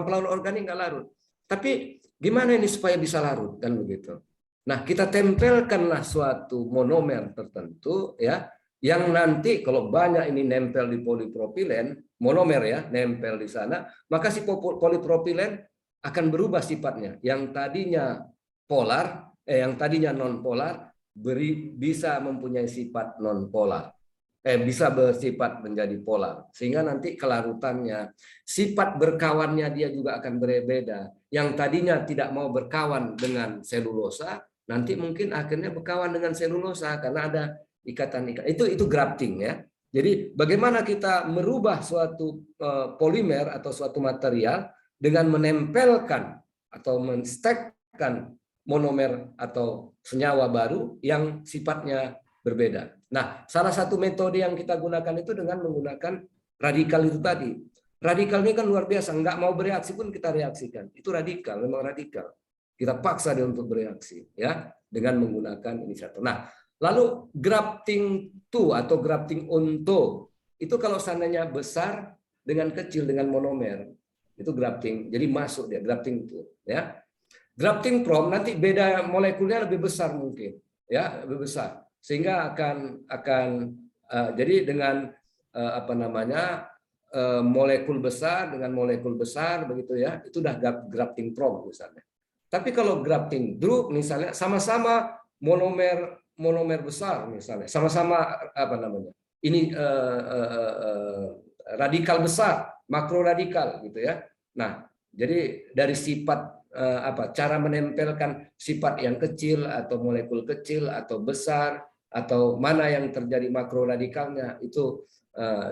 pelarut organik nggak larut. Tapi gimana ini supaya bisa larut kan begitu? Nah, kita tempelkanlah suatu monomer tertentu ya, yang nanti kalau banyak ini nempel di polipropilen, monomer ya, nempel di sana, maka si polipropilen akan berubah sifatnya. Yang tadinya polar, yang tadinya non polar bisa mempunyai sifat non polar. Bisa bersifat menjadi polar, sehingga nanti kelarutannya, sifat berkawannya dia juga akan berbeda. Yang tadinya tidak mau berkawan dengan selulosa, nanti mungkin akhirnya berkawan dengan selulosa karena ada ikatan-ikatan. Itu grafting ya. Jadi bagaimana kita merubah suatu polimer atau suatu material dengan menempelkan atau menstekkan monomer atau senyawa baru yang sifatnya berbeda. Nah, salah satu metode yang kita gunakan itu dengan menggunakan radikal itu tadi. Radikal ini kan luar biasa, nggak mau bereaksi pun kita reaksikan. Itu radikal, memang radikal. Kita paksa dia untuk bereaksi, ya, dengan menggunakan inisiator. Nah, lalu grafting to atau grafting onto itu kalau seandainya besar dengan kecil dengan monomer itu grafting. Jadi masuk dia grafting to, ya. Grafting from nanti beda molekulnya lebih besar mungkin, ya, lebih besar. Sehingga akan jadi dengan molekul besar dengan molekul besar begitu ya, itu udah grafting from misalnya. Tapi kalau grafting through misalnya sama-sama monomer besar misalnya, sama-sama ini radikal besar, makro radikal gitu ya. Nah, jadi dari sifat cara menempelkan sifat yang kecil atau molekul kecil atau besar atau mana yang terjadi makro radikalnya itu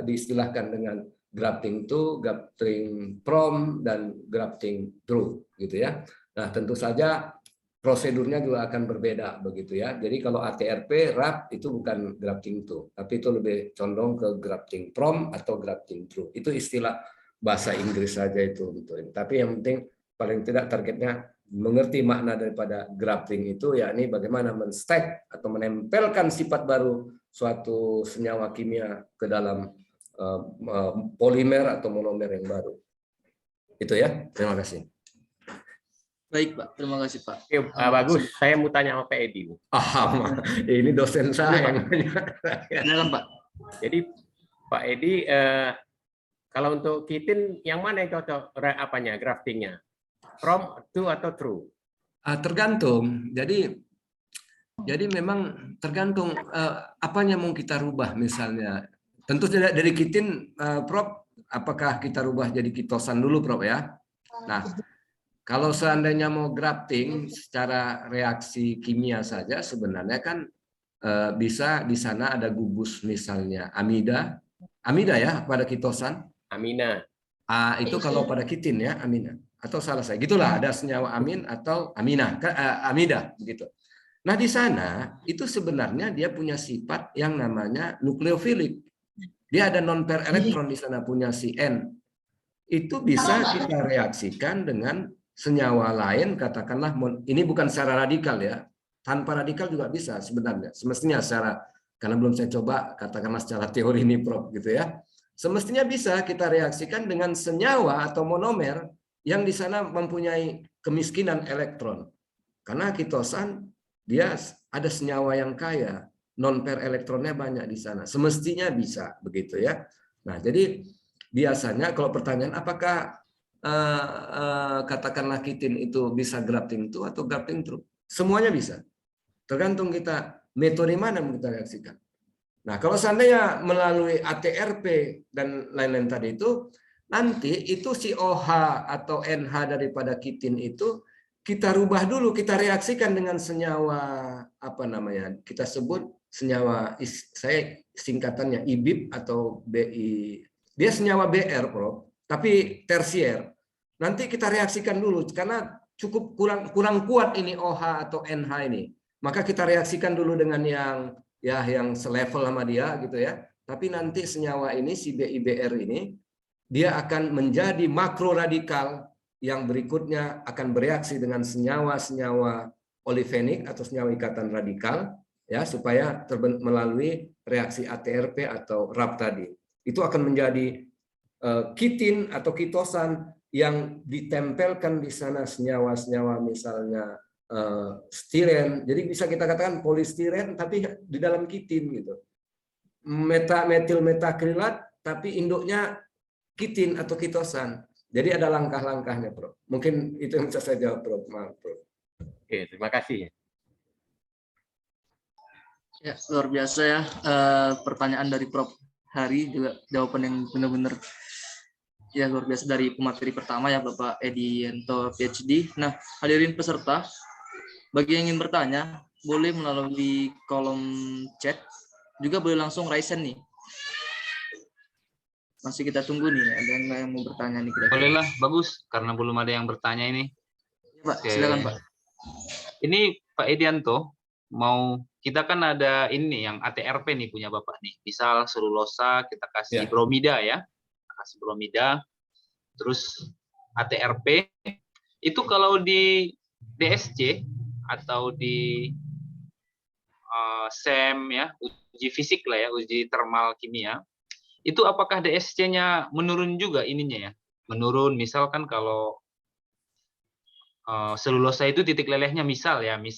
diistilahkan dengan grafting to, grafting from, dan grafting through gitu ya. Nah, tentu saja prosedurnya juga akan berbeda begitu ya. Jadi kalau ATRP RAP itu bukan grafting to, tapi itu lebih condong ke grafting from atau grafting through. Itu istilah bahasa Inggris saja itu untuk ini. Tapi yang penting paling tidak targetnya mengerti makna daripada grafting itu, yakni bagaimana menstek atau menempelkan sifat baru suatu senyawa kimia ke dalam polimer atau monomer yang baru. Itu ya, terima kasih. Baik Pak, terima kasih Pak. Oke, bagus. Saya mau tanya sama Pak Edi. Ini dosen saya. Silakan Pak. Jadi Pak Edi, kalau untuk kitin yang mana yang cocok graftingnya? From, to, atau true? Tergantung. Jadi memang tergantung apanya mau kita rubah misalnya. Tentu tidak dari kitin, Prof. Apakah kita rubah jadi kitosan dulu, Prof ya? Nah, kalau seandainya mau grafting secara reaksi kimia saja, sebenarnya kan bisa di sana ada gugus misalnya amida ya pada kitosan. Amina. Itu kalau pada kitin ya amina. Atau salah saya, gitulah ada senyawa amin atau amida begitu. Nah di sana itu sebenarnya dia punya sifat yang namanya nukleofilik. Dia ada non pair elektron di sana punya si N. Itu bisa kita reaksikan dengan senyawa lain, katakanlah ini bukan secara radikal ya, tanpa radikal juga bisa sebenarnya. Semestinya secara, karena belum saya coba, katakanlah secara teori ini Prof gitu ya. Semestinya bisa kita reaksikan dengan senyawa atau monomer yang di sana mempunyai kemiskinan elektron. Karena kitosan dia ada senyawa yang kaya. non-pair elektronnya banyak di sana. Semestinya bisa begitu ya. Nah, jadi biasanya kalau pertanyaan apakah katakanlah kitin itu bisa grafting to atau grafting through, semuanya bisa. Tergantung kita metode mana yang kita reaksikan. Nah, kalau seandainya melalui ATRP dan lain-lain tadi itu, nanti itu si OH atau NH daripada kitin itu kita rubah dulu, kita reaksikan dengan senyawa apa namanya? Kita sebut senyawa, saya singkatannya IBIP atau BI. Dia senyawa BR, Prof, tapi tersier. Nanti kita reaksikan dulu karena cukup kurang kuat ini OH atau NH ini. Maka kita reaksikan dulu dengan yang selevel sama dia gitu ya. Tapi nanti senyawa ini si BIBR ini dia akan menjadi makroradikal yang berikutnya akan bereaksi dengan senyawa-senyawa olefenik atau senyawa ikatan radikal ya supaya melalui reaksi ATRP atau RAP tadi. Itu akan menjadi kitin atau kitosan yang ditempelkan di sana senyawa-senyawa misalnya stiren. Jadi bisa kita katakan polistiren tapi di dalam kitin gitu. Metil metakrilat tapi induknya kitin atau kitosan. Jadi ada langkah-langkahnya, Prof. Mungkin itu yang bisa saya jawab, Prof. Maaf, Prof. Oke, terima kasih. Ya, luar biasa ya. Pertanyaan dari Prof. Hari juga jawaban yang benar-benar ya luar biasa dari pemateri pertama ya Bapak Edianto PhD. Nah, hadirin peserta, bagi yang ingin bertanya, boleh melalui kolom chat, juga boleh langsung raise hand nih. Masih kita tunggu nih, ada yang mau bertanya nih kira-kira. Boleh lah, bagus. Karena belum ada yang bertanya ini. Ya, Pak, Oke. silakan Pak. Ini Pak Edianto, kita kan ada ini yang ATRP nih punya Bapak nih. Misal selulosa kita kasih bromida ya. Kasih bromida. Terus ATRP itu kalau di DSC atau di SEM ya, uji fisik lah ya, uji termal kimia. Itu apakah DSC-nya menurun juga ininya ya? Menurun, misalkan kalau selulosa itu titik lelehnya misal 100,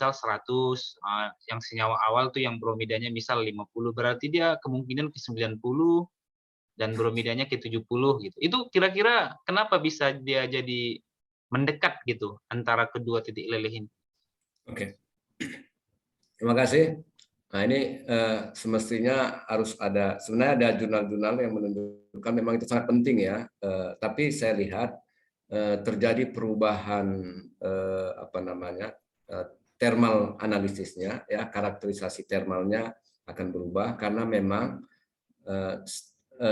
yang senyawa awal tuh yang bromidanya misal 50, berarti dia kemungkinan ke 90 dan bromidanya ke 70 gitu. Itu kira-kira kenapa bisa dia jadi mendekat gitu antara kedua titik leleh ini? Oke. Terima kasih. Nah, ini semestinya harus ada, sebenarnya ada jurnal-jurnal yang menunjukkan memang itu sangat penting ya. Tapi saya lihat terjadi perubahan thermal analisisnya ya, karakterisasi thermalnya akan berubah karena memang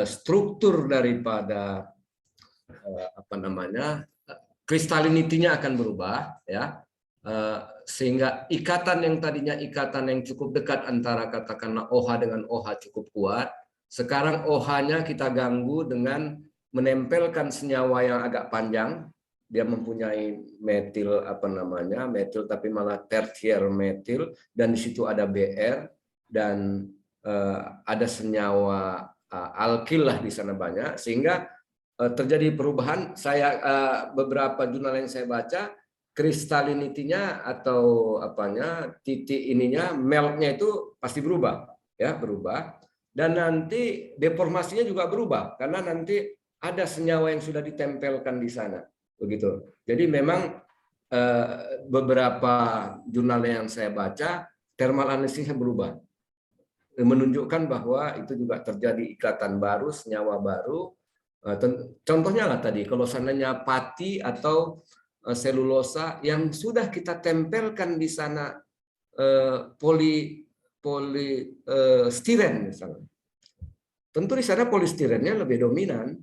struktur daripada kristalinitinya akan berubah ya. Sehingga ikatan yang tadinya ikatan yang cukup dekat antara katakanlah OH dengan OH cukup kuat, sekarang OH-nya kita ganggu dengan menempelkan senyawa yang agak panjang. Dia mempunyai metil metil tapi malah tertier metil, dan di situ ada BR dan ada senyawa alkil lah di sana banyak, sehingga terjadi perubahan. Beberapa jurnal yang saya baca, kristalinitinya atau titik ininya meltnya itu pasti berubah ya, dan nanti deformasinya juga berubah karena nanti ada senyawa yang sudah ditempelkan di sana begitu. Jadi memang beberapa jurnal yang saya baca thermal analisisnya berubah, menunjukkan bahwa itu juga terjadi ikatan baru, senyawa baru. Contohnya lah tadi kalau seandainya pati atau selulosa yang sudah kita tempelkan di sana polistiren misalnya. Tentu di sana polistirennya lebih dominan.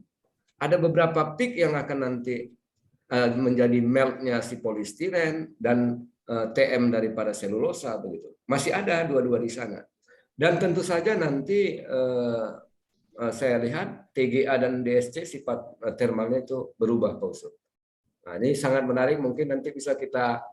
Ada beberapa peak yang akan nanti menjadi meltnya si polistiren dan TM daripada selulosa begitu. Masih ada dua-dua di sana. Dan tentu saja nanti saya lihat TGA dan DSC sifat thermalnya itu berubah, Pak Usut. Nah, ini sangat menarik, mungkin nanti bisa kita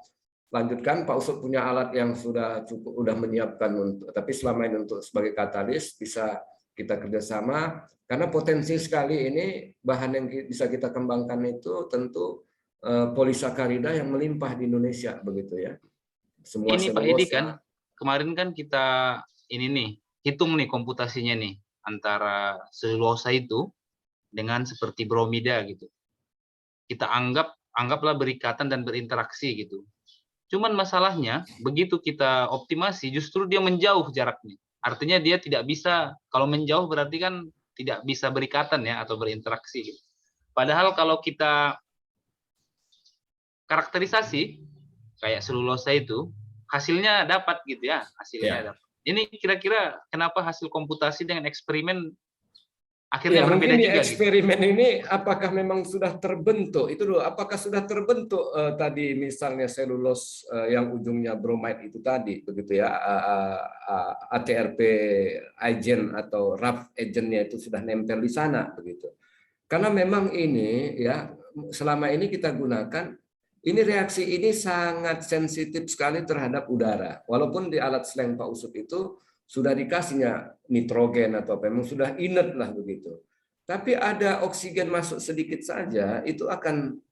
lanjutkan. Pak Usut punya alat yang sudah menyiapkan, tapi selama ini untuk sebagai katalis bisa kita kerjasama, karena potensi sekali ini bahan yang bisa kita kembangkan itu tentu polisakarida yang melimpah di Indonesia begitu ya. Semua ini Pak Edi kan, kemarin kan kita ini nih, hitung nih komputasinya nih antara selulosa itu dengan seperti bromida gitu. Kita anggaplah berikatan dan berinteraksi gitu. Cuman masalahnya begitu kita optimasi justru dia menjauh jaraknya. Artinya dia tidak bisa, kalau menjauh berarti kan tidak bisa berikatan ya atau berinteraksi gitu. Padahal kalau kita karakterisasi kayak selulosa itu hasilnya dapat gitu ya, hasilnya dapat. Ini kira-kira kenapa hasil komputasi dengan eksperimen akhirnya Ya, berbeda mungkin di juga gitu. eksperimen ini apakah memang sudah terbentuk itu dulu, apakah sudah terbentuk tadi misalnya selulos yang ujungnya bromide itu tadi begitu ya, ATRP agent atau rough agentnya itu sudah nempel di sana begitu. Karena memang ini ya selama ini kita gunakan ini reaksi ini sangat sensitif sekali terhadap udara. Walaupun di alat slang Pak Usut itu sudah dikasihnya nitrogen atau apa, memang sudah inert lah begitu. Tapi ada oksigen masuk sedikit saja itu akan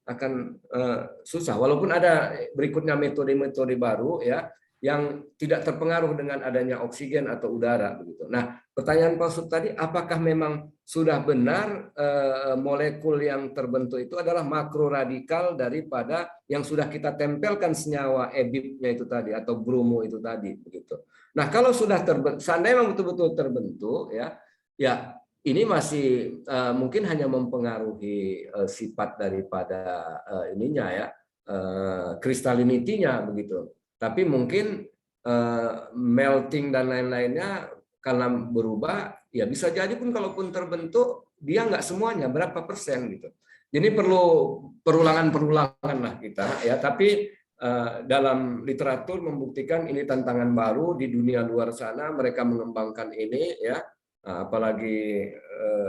susah. Walaupun ada berikutnya metode-metode baru ya yang tidak terpengaruh dengan adanya oksigen atau udara begitu. Nah, pertanyaan Pak Usut tadi, apakah memang sudah benar molekul yang terbentuk itu adalah makroradikal daripada yang sudah kita tempelkan senyawa EBIP-nya itu tadi atau bromo itu tadi begitu. Nah, kalau sudah terbentuk, seandainya memang betul-betul terbentuk ya ini masih mungkin hanya mempengaruhi sifat daripada ininya ya, kristalinitinya begitu. Tapi mungkin melting dan lain-lainnya karena berubah, ya bisa jadi pun kalaupun terbentuk dia nggak semuanya berapa persen gitu. Jadi perlu perulangan lah kita ya. Tapi dalam literatur membuktikan ini tantangan baru di dunia luar sana, mereka mengembangkan ini ya. Apalagi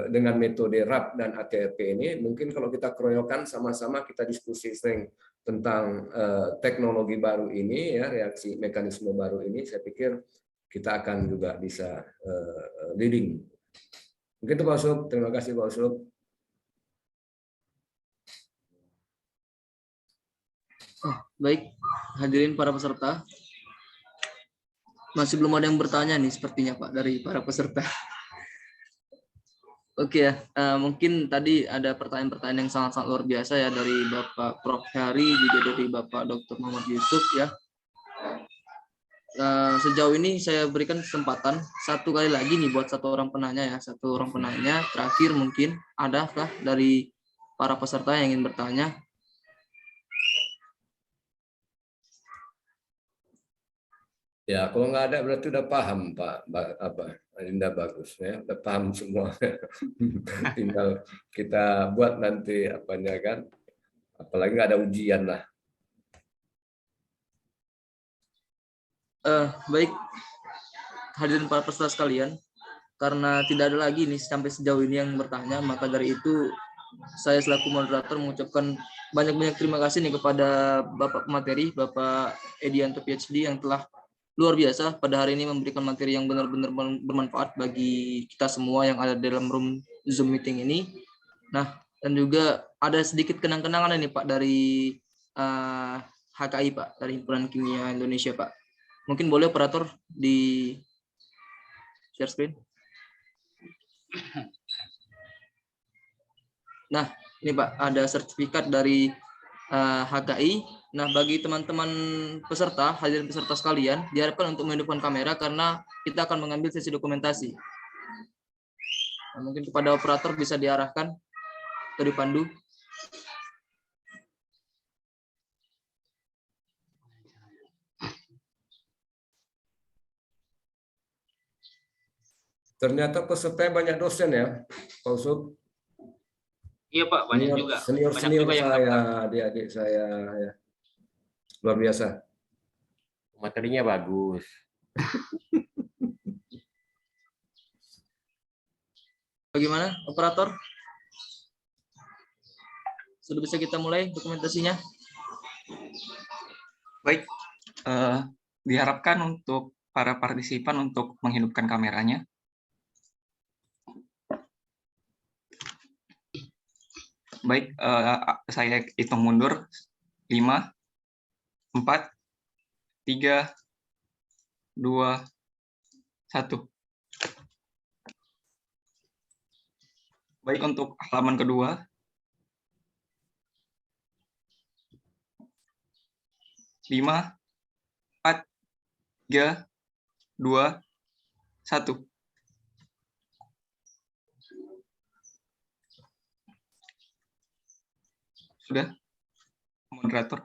dengan metode RAP dan ATRP ini, mungkin kalau kita keroyokan sama-sama kita diskusi sering tentang teknologi baru ini ya, reaksi mekanisme baru ini, saya pikir kita akan juga bisa leading. Mungkin itu Pak Usut. Terima kasih Pak Usut. Baik, hadirin para peserta. Masih belum ada yang bertanya nih sepertinya Pak dari para peserta. Oke ya, mungkin tadi ada pertanyaan-pertanyaan yang sangat-sangat luar biasa ya dari Bapak Prof. Hari, juga dari Bapak Dr. Muhammad Yusuf ya. Sejauh ini saya berikan kesempatan satu kali lagi nih buat satu orang penanya ya, satu orang penanya terakhir mungkin adakah dari para peserta yang ingin bertanya? Ya, kalau nggak ada berarti udah paham Pak, apa Adinda bagus ya, udah paham semua. Tinggal kita buat nanti apanya kan, apalagi nggak ada ujian lah. Baik, hadirin para peserta sekalian, karena tidak ada lagi nih sampai sejauh ini yang bertanya, maka dari itu saya selaku moderator mengucapkan banyak-banyak terima kasih nih kepada Bapak pemateri, Bapak Edianto PhD yang telah luar biasa pada hari ini memberikan materi yang benar-benar bermanfaat bagi kita semua yang ada dalam room Zoom meeting ini. Nah, dan juga ada sedikit kenang-kenangan ini Pak dari HKI Pak, dari Himpunan Kimia Indonesia Pak. Mungkin boleh operator di share screen. Nah, ini Pak, ada sertifikat dari HKI. Nah, bagi teman-teman peserta, hadirin peserta sekalian, diharapkan untuk menghidupkan kamera karena kita akan mengambil sesi dokumentasi. Nah, mungkin kepada operator bisa diarahkan atau dipandu. Ternyata pesertanya banyak dosen ya, Pak Usut. Iya Pak, banyak juga. Senior Banyak juga yang saya, daftar. adik-adik saya ya. Luar biasa. Materinya bagus. Bagaimana, operator? Sudah bisa kita mulai dokumentasinya? Baik, diharapkan untuk para partisipan untuk menghidupkan kameranya. Baik, saya hitung mundur. 5, 4, 3, 2, 1. Baik, untuk halaman kedua. 5, 4, 3, 2, 1. Sudah, moderator.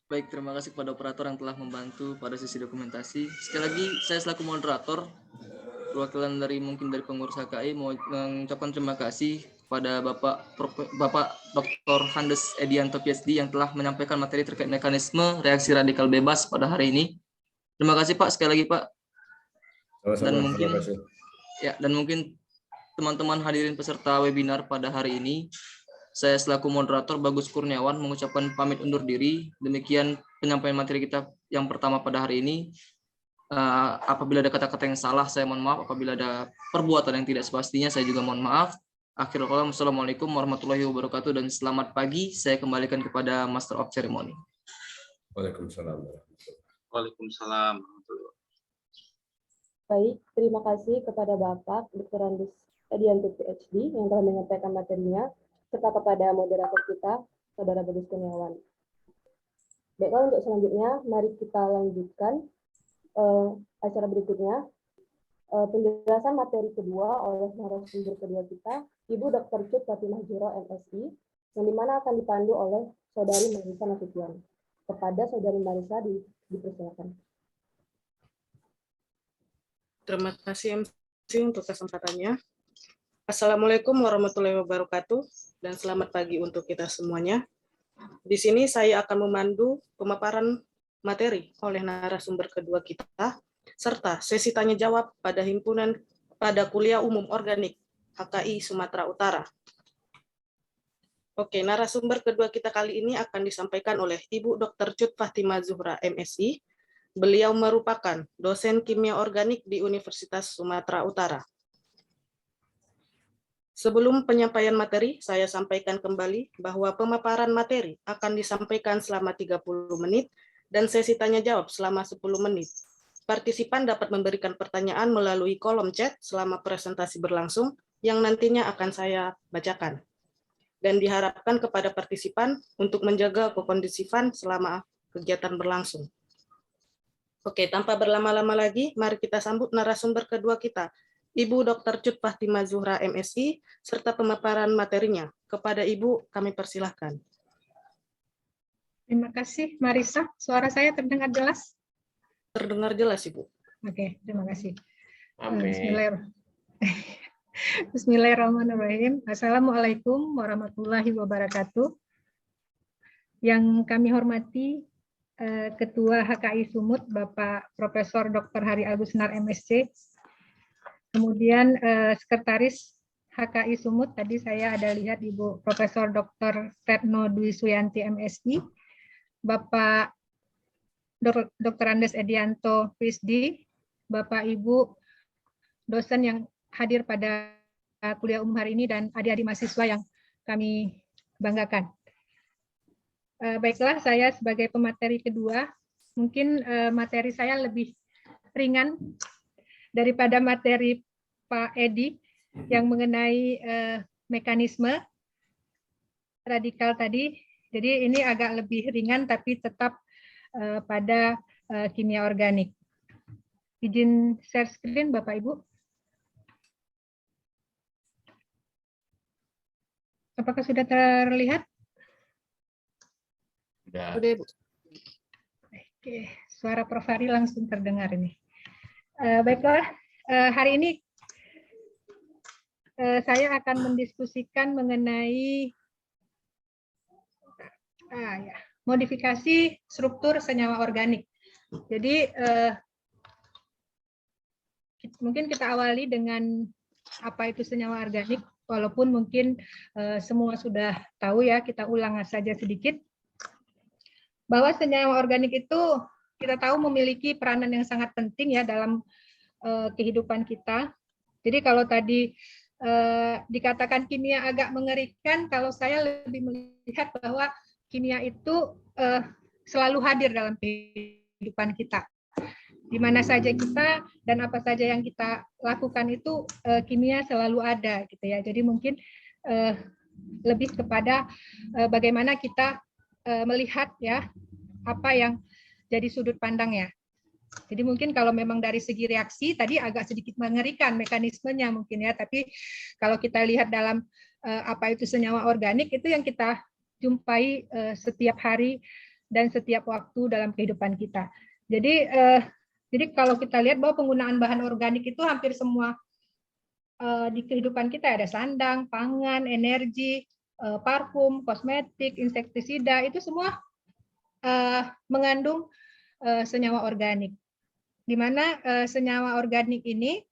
Baik, terima kasih kepada operator yang telah membantu pada sesi dokumentasi. Sekali lagi, saya selaku moderator, perwakilan dari pengurus HKI mau mengucapkan terima kasih kepada Bapak Dr. Handes Edianto PhD yang telah menyampaikan materi terkait mekanisme reaksi radikal bebas pada hari ini. Terima kasih Pak, sekali lagi Pak. Dan mungkin teman-teman hadirin peserta webinar pada hari ini, saya selaku moderator Bagus Kurniawan mengucapkan pamit undur diri. Demikian penyampaian materi kita yang pertama pada hari ini. Apabila ada kata-kata yang salah, saya mohon maaf. Apabila ada perbuatan yang tidak sepastinya, saya juga mohon maaf. Akhirul kalam, assalamualaikum warahmatullahi wabarakatuh, dan selamat pagi. Saya kembalikan kepada Master of Ceremony. Waalaikumsalam. Waalaikumsalam. Baik, terima kasih kepada Bapak Dr. Handes Edianto PhD yang telah menyampaikan materinya, serta kepada moderator kita, Saudara Bagus Kurniawan. Baiklah, untuk selanjutnya, mari kita lanjutkan acara berikutnya. Penjelasan materi kedua oleh narasumber kedua kita, Ibu Dr. Cut Fatimah Zuhra, MSI, yang dimana akan dipandu oleh Saudari Marisa Nasution. Kepada Saudari Marisa dipersilakan. Terima kasih MC untuk kesempatannya. Assalamualaikum warahmatullahi wabarakatuh, dan selamat pagi untuk kita semuanya. Di sini saya akan memandu pemaparan materi oleh narasumber kedua kita, serta sesi tanya jawab pada kuliah umum organik HKI Sumatera Utara. Oke, narasumber kedua kita kali ini akan disampaikan oleh Ibu Dr. Cut Fatimah Zuhra, MSI. Beliau merupakan dosen kimia organik di Universitas Sumatera Utara. Sebelum penyampaian materi, saya sampaikan kembali bahwa pemaparan materi akan disampaikan selama 30 menit dan sesi tanya jawab selama 10 menit. Partisipan dapat memberikan pertanyaan melalui kolom chat selama presentasi berlangsung yang nantinya akan saya bacakan. Dan diharapkan kepada partisipan untuk menjaga kekondusifan selama kegiatan berlangsung. Oke, tanpa berlama-lama lagi, mari kita sambut narasumber kedua kita, Ibu Dr. Cut Fatimah Zuhra, MSI, serta pemaparan materinya. Kepada Ibu, kami persilahkan. Terima kasih, Marisa. Suara saya terdengar jelas? Terdengar jelas, Ibu. Oke, terima kasih. Amin. Bismillahirrahmanirrahim. Assalamualaikum warahmatullahi wabarakatuh. Yang kami hormati Ketua HKI Sumut, Bapak Profesor Dr. Hari Agusnar, MSc. Kemudian Sekretaris HKI Sumut, tadi saya ada lihat Ibu Profesor Dr. Retno Dwi Suyanti, MSI. Bapak Dr. Handes Edianto, PhD. Bapak Ibu dosen yang hadir pada kuliah umum hari ini, dan adik-adik mahasiswa yang kami banggakan. Baiklah, saya sebagai pemateri kedua, mungkin materi saya lebih ringan daripada materi Pak Edi yang mengenai mekanisme radikal tadi. Jadi ini agak lebih ringan tapi tetap pada kimia organik. Izin share screen Bapak Ibu. Apakah sudah terlihat? Sudah. Ibu. Oke, suara Prof. Hari langsung terdengar ini. Baiklah, hari ini saya akan mendiskusikan mengenai modifikasi struktur senyawa organik. Jadi mungkin kita awali dengan apa itu senyawa organik, walaupun mungkin semua sudah tahu ya, kita ulang saja sedikit. Bahwa senyawa organik itu kita tahu memiliki peranan yang sangat penting ya dalam kehidupan kita. Jadi kalau tadi dikatakan kimia agak mengerikan, kalau saya lebih melihat bahwa kimia itu selalu hadir dalam kehidupan kita. di mana saja kita dan apa saja yang kita lakukan itu kimia selalu ada gitu ya. Jadi mungkin lebih kepada bagaimana kita melihat ya apa yang jadi sudut pandangnya. Jadi mungkin kalau memang dari segi reaksi tadi agak sedikit mengerikan mekanismenya mungkin ya, tapi kalau kita lihat dalam apa itu senyawa organik itu yang kita jumpai setiap hari dan setiap waktu dalam kehidupan kita. Jadi kalau kita lihat bahwa penggunaan bahan organik itu hampir semua di kehidupan kita, ada sandang, pangan, energi, parfum, kosmetik, insektisida, itu semua mengandung senyawa organik. Di mana senyawa organik ini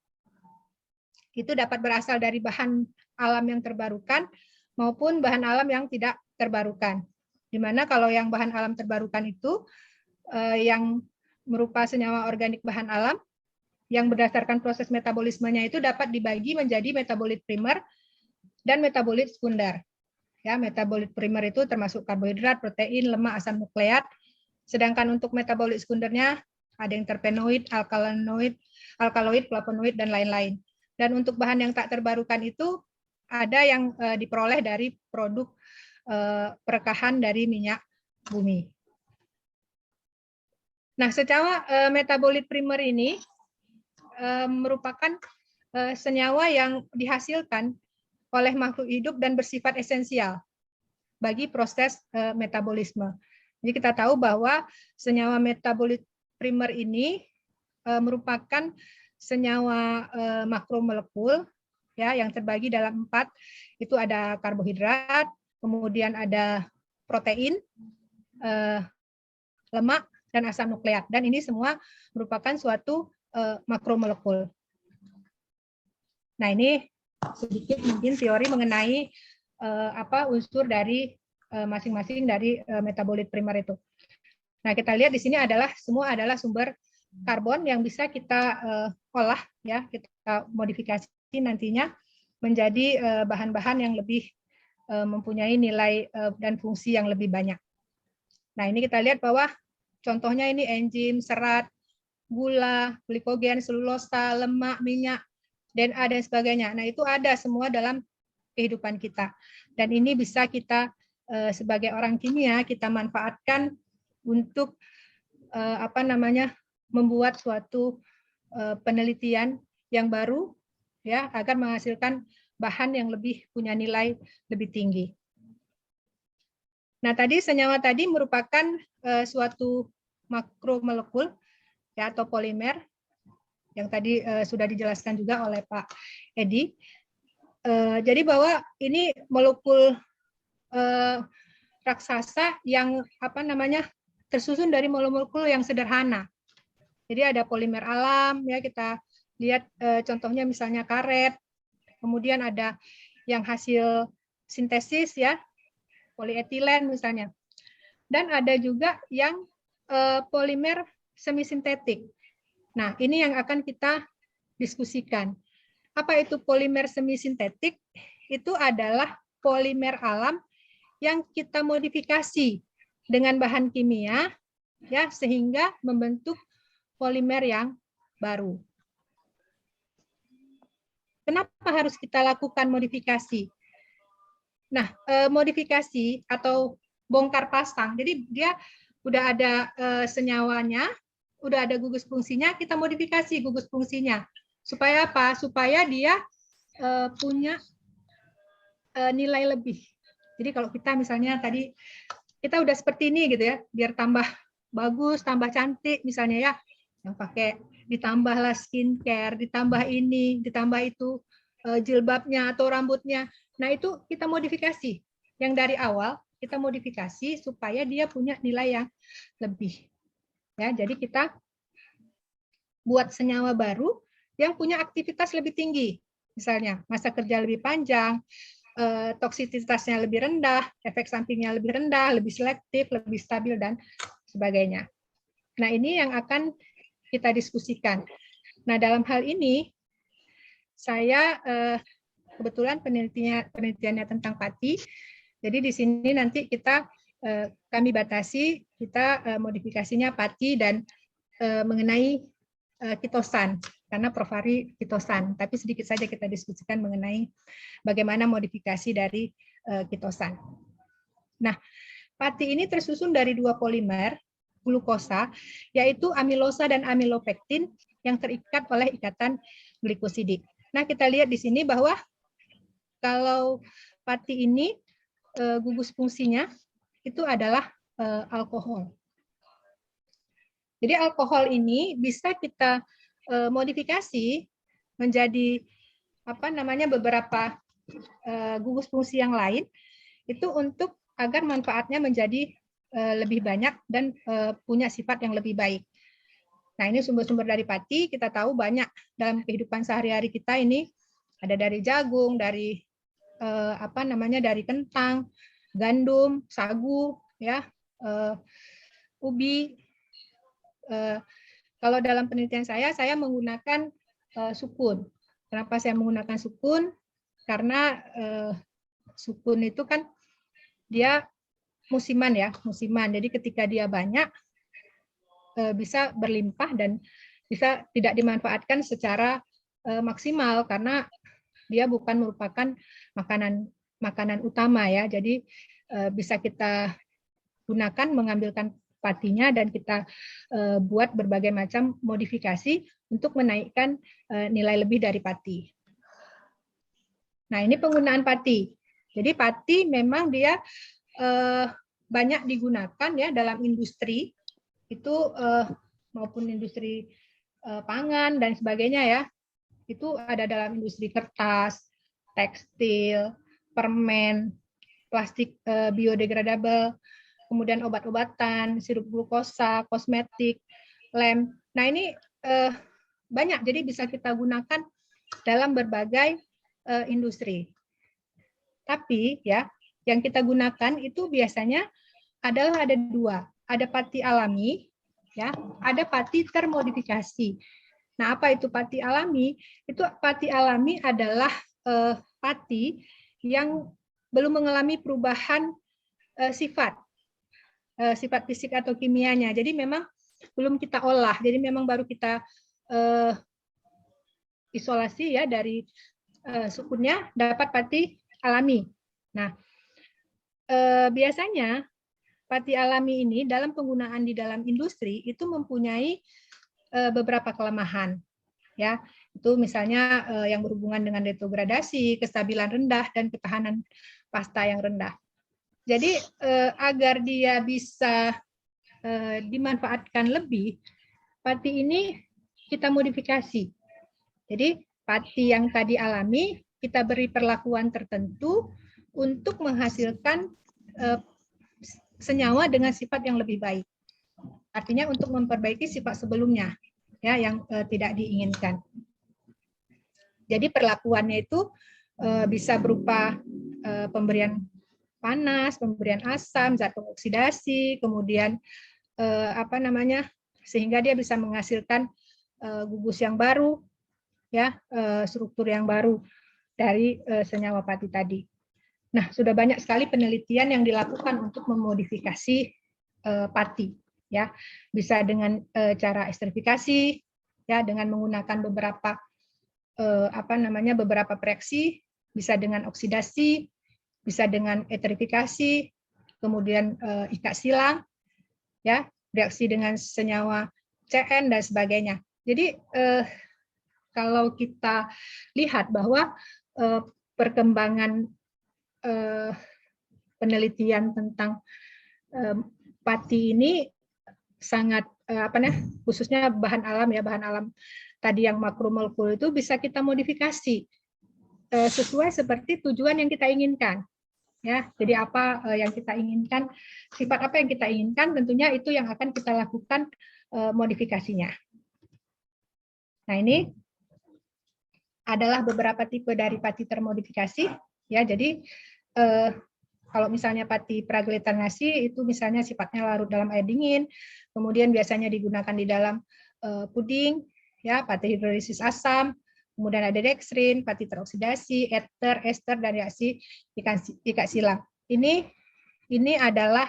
itu dapat berasal dari bahan alam yang terbarukan maupun bahan alam yang tidak terbarukan. Di mana kalau yang bahan alam terbarukan itu yang berupa senyawa organik bahan alam yang berdasarkan proses metabolismenya itu dapat dibagi menjadi metabolit primer dan metabolit sekunder. Ya, metabolit primer itu termasuk karbohidrat, protein, lemak, asam nukleat. Sedangkan untuk metabolit sekundernya ada yang terpenoid, alkaloid, flavonoid, dan lain-lain. Dan untuk bahan yang tak terbarukan itu ada yang diperoleh dari produk perekahan dari minyak bumi. Nah, secara metabolit primer ini merupakan senyawa yang dihasilkan oleh makhluk hidup dan bersifat esensial bagi proses metabolisme. Jadi kita tahu bahwa senyawa metabolit primer ini merupakan senyawa makromolekul ya yang terbagi dalam 4. Itu ada karbohidrat, kemudian ada protein, lemak, dan asam nukleat. Dan ini semua merupakan suatu makromolekul. Nah, ini sedikit mungkin teori mengenai unsur dari masing-masing dari metabolit primer itu. Nah, kita lihat di sini semua adalah sumber karbon yang bisa kita olah ya, kita modifikasi nantinya menjadi bahan-bahan yang lebih mempunyai nilai dan fungsi yang lebih banyak. Nah, ini kita lihat bahwa contohnya ini enzim, serat, gula, glikogen, selulosa, lemak, minyak, DNA dan sebagainya. Nah, itu ada semua dalam kehidupan kita. Dan ini bisa kita sebagai orang kimia kita manfaatkan untuk membuat suatu penelitian yang baru ya agar menghasilkan bahan yang lebih punya nilai lebih tinggi. Nah, tadi senyawa tadi merupakan suatu makromolekul ya atau polimer yang tadi sudah dijelaskan juga oleh Pak Edi. Jadi bahwa ini molekul raksasa yang tersusun dari molekul yang sederhana. Jadi ada polimer alam ya, kita lihat contohnya misalnya karet. Kemudian ada yang hasil sintesis ya, polietilen misalnya. Dan ada juga yang polimer semisintetik. Nah, ini yang akan kita diskusikan. Apa itu polimer semisintetik? Itu adalah polimer alam yang kita modifikasi dengan bahan kimia ya sehingga membentuk polimer yang baru. Kenapa harus kita lakukan modifikasi? Nah, modifikasi atau bongkar pasang. Jadi dia udah ada senyawanya, udah ada gugus fungsinya, kita modifikasi gugus fungsinya. Supaya apa? Supaya dia punya nilai lebih. Jadi kalau kita misalnya tadi kita udah seperti ini gitu ya, biar tambah bagus, tambah cantik misalnya ya, yang pakai ditambahlah skincare, ditambah ini, ditambah itu jilbabnya atau rambutnya. Nah, itu kita modifikasi. Yang dari awal kita modifikasi supaya dia punya nilai yang lebih. Ya, jadi kita buat senyawa baru yang punya aktivitas lebih tinggi. Misalnya, masa kerja lebih panjang, toksisitasnya lebih rendah, efek sampingnya lebih rendah, lebih selektif, lebih stabil, dan sebagainya. Nah, ini yang akan kita diskusikan. Nah, dalam hal ini, saya kebetulan penelitiannya tentang pati, jadi di sini nanti kami batasi, kita modifikasinya pati dan mengenai kitosan, karena Prof. Hari kitosan, tapi sedikit saja kita diskusikan mengenai bagaimana modifikasi dari kitosan. Nah, pati ini tersusun dari dua polimer glukosa, yaitu amilosa dan amilopektin yang terikat oleh ikatan glikosidik. Nah, kita lihat di sini bahwa kalau pati ini gugus fungsinya itu adalah alkohol. Jadi alkohol ini bisa kita modifikasi menjadi beberapa gugus fungsi yang lain itu untuk agar manfaatnya menjadi lebih banyak dan punya sifat yang lebih baik. Nah, ini sumber-sumber dari pati kita tahu banyak dalam kehidupan sehari-hari kita ini, ada dari jagung, dari dari kentang, gandum, sagu, ya, ubi. Kalau dalam penelitian saya menggunakan sukun. Kenapa saya menggunakan sukun? Karena sukun itu kan dia musiman ya, musiman. Jadi ketika dia banyak bisa berlimpah dan bisa tidak dimanfaatkan secara maksimal karena dia bukan merupakan makanan utama ya. Jadi bisa kita gunakan mengambilkan patinya dan kita buat berbagai macam modifikasi untuk menaikkan nilai lebih dari pati. Nah, ini penggunaan pati. Jadi pati memang dia banyak digunakan ya dalam industri itu maupun industri pangan dan sebagainya ya. Itu ada dalam industri kertas, tekstil, permen, plastik biodegradable, kemudian obat-obatan, sirup glukosa, kosmetik, lem. Nah, ini banyak, jadi bisa kita gunakan dalam berbagai industri. Tapi ya, yang kita gunakan itu biasanya adalah ada dua. Ada pati alami, ya, ada pati termodifikasi. Nah, apa itu pati alami? Itu pati alami adalah pati yang belum mengalami perubahan sifat fisik atau kimianya. Jadi memang belum kita olah. Jadi memang baru kita isolasi ya dari sukunnya dapat pati alami. Nah, biasanya pati alami ini dalam penggunaan di dalam industri itu mempunyai beberapa kelemahan. Ya, itu misalnya yang berhubungan dengan detogradasi, kestabilan rendah dan ketahanan pasta yang rendah. Jadi agar dia bisa dimanfaatkan lebih, pati ini kita modifikasi. Jadi pati yang tadi alami kita beri perlakuan tertentu untuk menghasilkan senyawa dengan sifat yang lebih baik. Artinya untuk memperbaiki sifat sebelumnya ya yang tidak diinginkan. Jadi perlakuannya itu bisa berupa pemberian panas, pemberian asam, zat pengoksidasi, kemudian sehingga dia bisa menghasilkan gugus yang baru, ya, struktur yang baru dari senyawa pati tadi. Nah, sudah banyak sekali penelitian yang dilakukan untuk memodifikasi pati, ya, bisa dengan cara esterifikasi, ya, dengan menggunakan beberapa beberapa reaksi, bisa dengan oksidasi, bisa dengan eterifikasi, kemudian ikat silang, ya, reaksi dengan senyawa CN dan sebagainya. Jadi kalau kita lihat bahwa perkembangan penelitian tentang pati ini sangat khususnya bahan alam ya, bahan alam tadi yang makromolekul itu bisa kita modifikasi sesuai seperti tujuan yang kita inginkan. Ya, jadi apa yang kita inginkan, sifat apa yang kita inginkan, tentunya itu yang akan kita lakukan modifikasinya. Nah, ini adalah beberapa tipe dari pati termodifikasi. Ya, jadi kalau misalnya pati praglitanasi itu misalnya sifatnya larut dalam air dingin, kemudian biasanya digunakan di dalam puding, ya, pati hidrolisis asam. Kemudian ada dekstrin, pati teroksidasi, ester, dan reaksi ikat silang. Ini adalah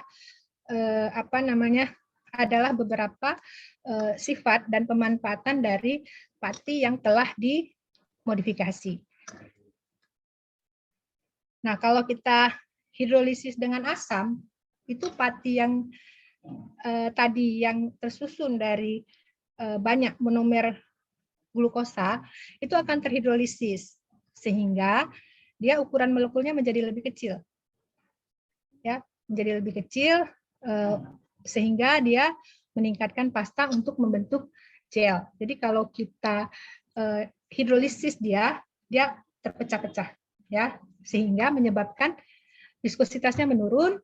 adalah beberapa sifat dan pemanfaatan dari pati yang telah dimodifikasi. Nah, kalau kita hidrolisis dengan asam, itu pati yang tadi yang tersusun dari banyak monomer glukosa itu akan terhidrolisis sehingga dia ukuran molekulnya menjadi lebih kecil, ya, menjadi lebih kecil sehingga dia meningkatkan pasta untuk membentuk gel. Jadi kalau kita hidrolisis dia terpecah-pecah, ya, sehingga menyebabkan viskositasnya menurun,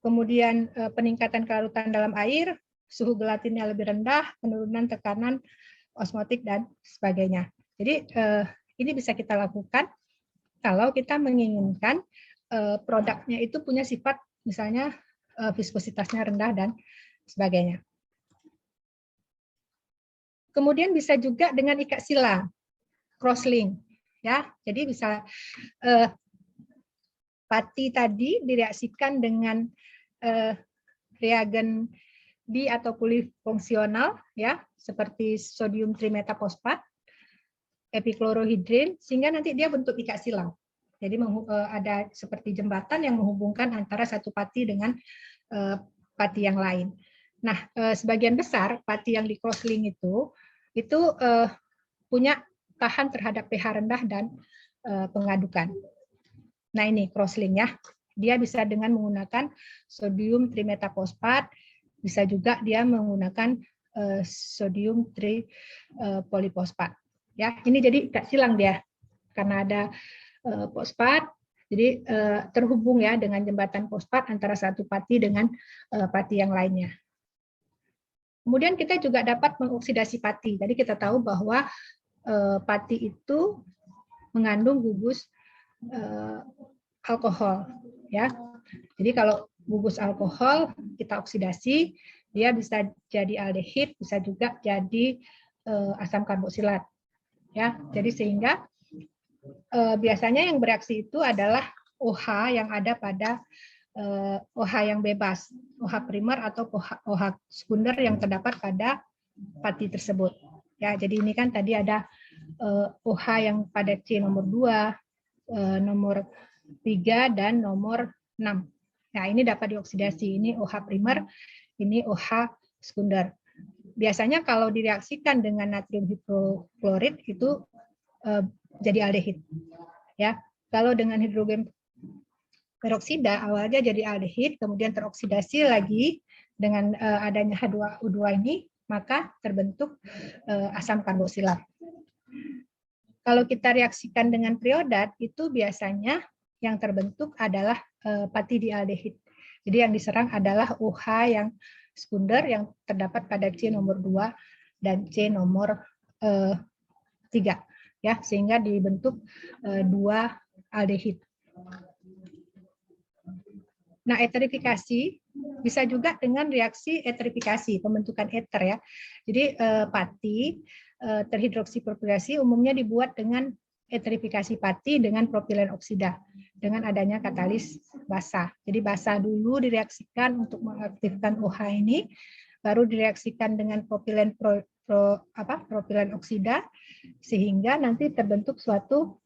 kemudian peningkatan kelarutan dalam air, suhu gelatinnya lebih rendah, penurunan tekanan osmotik dan sebagainya. Jadi ini bisa kita lakukan kalau kita menginginkan produknya itu punya sifat misalnya viskositasnya rendah dan sebagainya. Kemudian bisa juga dengan ikat silang, crosslink, ya. Jadi bisa pati tadi direaksikan dengan reagen di atau polifungsional, ya, seperti sodium trimetafosfat, epiklorohidrin, sehingga nanti dia bentuk ikat silang. Jadi ada seperti jembatan yang menghubungkan antara satu pati dengan pati yang lain. Nah, sebagian besar pati yang di crosslink itu punya tahan terhadap pH rendah dan pengadukan. Nah, ini crosslink ya. Dia bisa dengan menggunakan sodium trimetafosfat, bisa juga dia menggunakan sodium tripolifosfat. Ya, ini jadi ikat silang dia karena ada fosfat, jadi terhubung ya dengan jembatan fosfat antara satu pati dengan pati yang lainnya. Kemudian kita juga dapat mengoksidasi pati. Jadi kita tahu bahwa pati itu mengandung gugus alkohol, ya. Jadi kalau gugus alkohol kita oksidasi, dia bisa jadi aldehid, bisa juga jadi asam karboksilat, ya. Jadi sehingga biasanya yang bereaksi itu adalah OH yang ada pada OH yang bebas, OH primer atau OH sekunder yang terdapat pada pati tersebut. Ya, jadi ini kan tadi ada OH yang pada C nomor 2, nomor 3 dan nomor 6. Nah, ini dapat dioksidasi. Ini OH primer, ini OH sekunder. Biasanya kalau direaksikan dengan natrium hidroklorid itu jadi aldehid. Ya, kalau dengan hidrogen peroksida awalnya jadi aldehid, kemudian teroksidasi lagi dengan adanya H2O2 ini, maka terbentuk asam karboksilat. Kalau kita reaksikan dengan triodat, itu biasanya yang terbentuk adalah pati dialdehid. Jadi yang diserang adalah OH yang sekunder yang terdapat pada C nomor 2 dan C nomor 3. Ya, sehingga dibentuk 2 aldehid. Nah, eterifikasi bisa juga dengan reaksi eterifikasi, pembentukan eter ya. Jadi pati terhidroksipropilasi umumnya dibuat dengan eterifikasi pati dengan propilen oksida dengan adanya katalis basa. Jadi basa dulu direaksikan untuk mengaktifkan OH ini, baru direaksikan dengan propilen propilen oksida sehingga nanti terbentuk suatu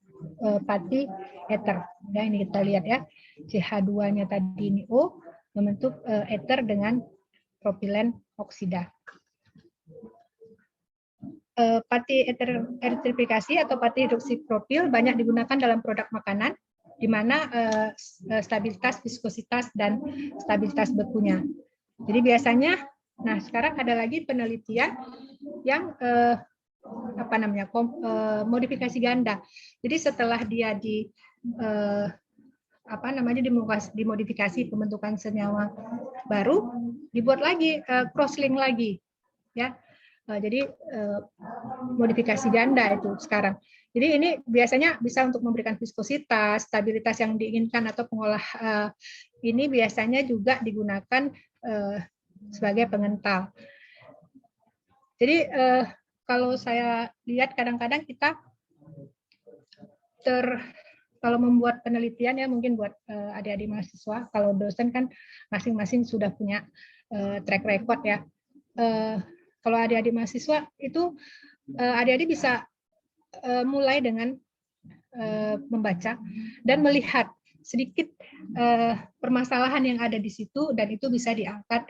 pati eter. Ya, ini kita lihat ya. CH2-nya tadi ini O membentuk eter dengan propilen oksida. Pati eterifikasi atau pati hidroksipropil banyak digunakan dalam produk makanan di mana stabilitas viskositas dan stabilitas bekunya. Jadi biasanya, nah sekarang ada lagi penelitian yang modifikasi ganda. Jadi setelah dia dimodifikasi pembentukan senyawa baru, dibuat lagi crosslink lagi, ya. Jadi modifikasi ganda itu sekarang. Jadi ini biasanya bisa untuk memberikan viskositas, stabilitas yang diinginkan atau pengolah ini biasanya juga digunakan sebagai pengental. Jadi kalau saya lihat kadang-kadang kita kalau membuat penelitian ya mungkin buat adik-adik mahasiswa, kalau dosen kan masing-masing sudah punya track record ya. kalau adik-adik mahasiswa itu adik-adik bisa mulai dengan membaca dan melihat sedikit permasalahan yang ada di situ, dan itu bisa diangkat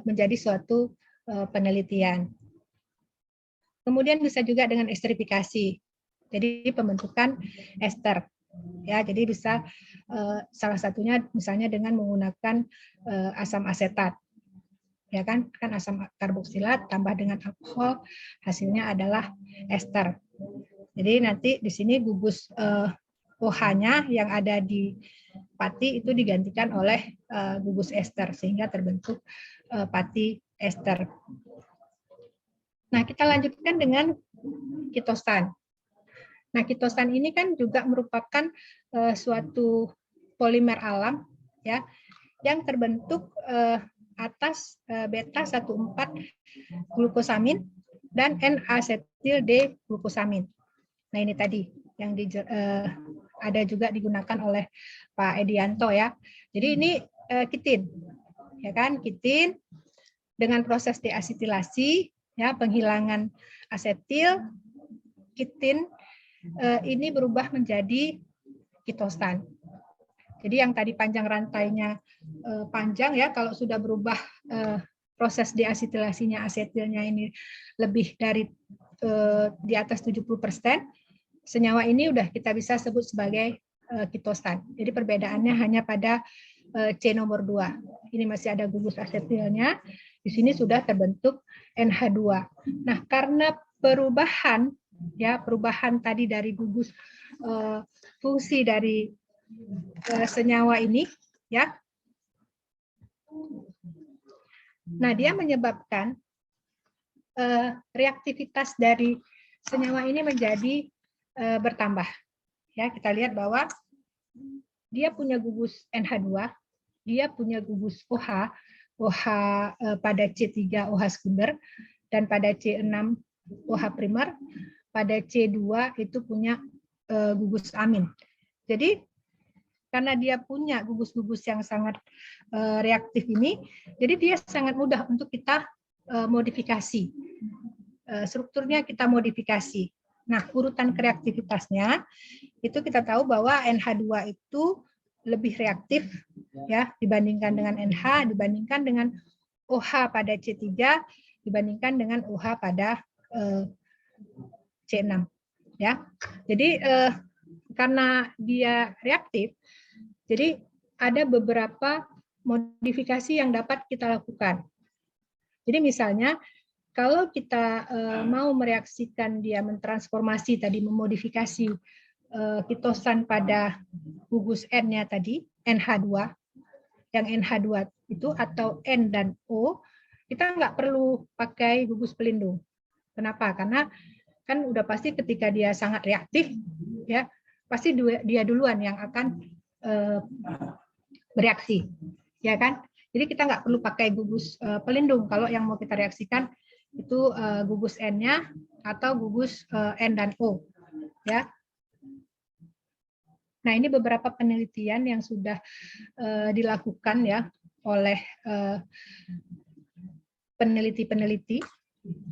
menjadi suatu penelitian. Kemudian bisa juga dengan esterifikasi, jadi pembentukan ester. Ya, jadi bisa salah satunya misalnya dengan menggunakan asam asetat. Ya kan asam karboksilat tambah dengan alkohol, hasilnya adalah ester. Jadi nanti di sini gugus OH-nya yang ada di pati itu digantikan oleh gugus ester sehingga terbentuk pati ester. Nah, kita lanjutkan dengan kitosan. Nah, kitosan ini kan juga merupakan suatu polimer alam ya yang terbentuk atas beta 14 glukosamin dan N-asetil D-glukosamin. Nah, ini tadi yang ada juga digunakan oleh Pak Edianto ya. Jadi ini kitin, ya kan? Kitin dengan proses deasetilasi, ya penghilangan asetil, kitin ini berubah menjadi kitosan. Jadi yang tadi panjang rantainya panjang ya, kalau sudah berubah proses deasetilasinya asetilnya ini lebih dari di atas 70%, senyawa ini udah kita bisa sebut sebagai kitosan. Jadi perbedaannya hanya pada C nomor 2. Ini masih ada gugus asetilnya. Di sini sudah terbentuk NH2. Nah, karena perubahan tadi dari gugus fungsi dari senyawa ini ya. Nah, dia menyebabkan reaktivitas dari senyawa ini menjadi bertambah. Ya, kita lihat bahwa dia punya gugus NH2, dia punya gugus OH pada C3 OH sekunder, dan pada C6 OH primer, pada C2 itu punya gugus amin. Jadi karena dia punya gugus-gugus yang sangat reaktif ini, jadi dia sangat mudah untuk kita modifikasi. Strukturnya kita modifikasi. Nah, urutan reaktivitasnya itu kita tahu bahwa NH2 itu lebih reaktif ya dibandingkan dengan NH, dibandingkan dengan OH pada C3, dibandingkan dengan OH pada C6 ya. Jadi karena dia reaktif, jadi ada beberapa modifikasi yang dapat kita lakukan. Jadi misalnya kalau kita mau mereaksikan dia mentransformasi tadi, memodifikasi kitosan pada gugus N-nya tadi, NH2, yang NH2 itu atau N dan O, kita nggak perlu pakai gugus pelindung. Kenapa? Karena kan udah pasti ketika dia sangat reaktif, ya pasti dia duluan yang akan bereaksi, ya kan? Jadi kita nggak perlu pakai gugus pelindung kalau yang mau kita reaksikan itu gugus N-nya atau gugus N dan O, ya. Nah, ini beberapa penelitian yang sudah dilakukan ya oleh peneliti-peneliti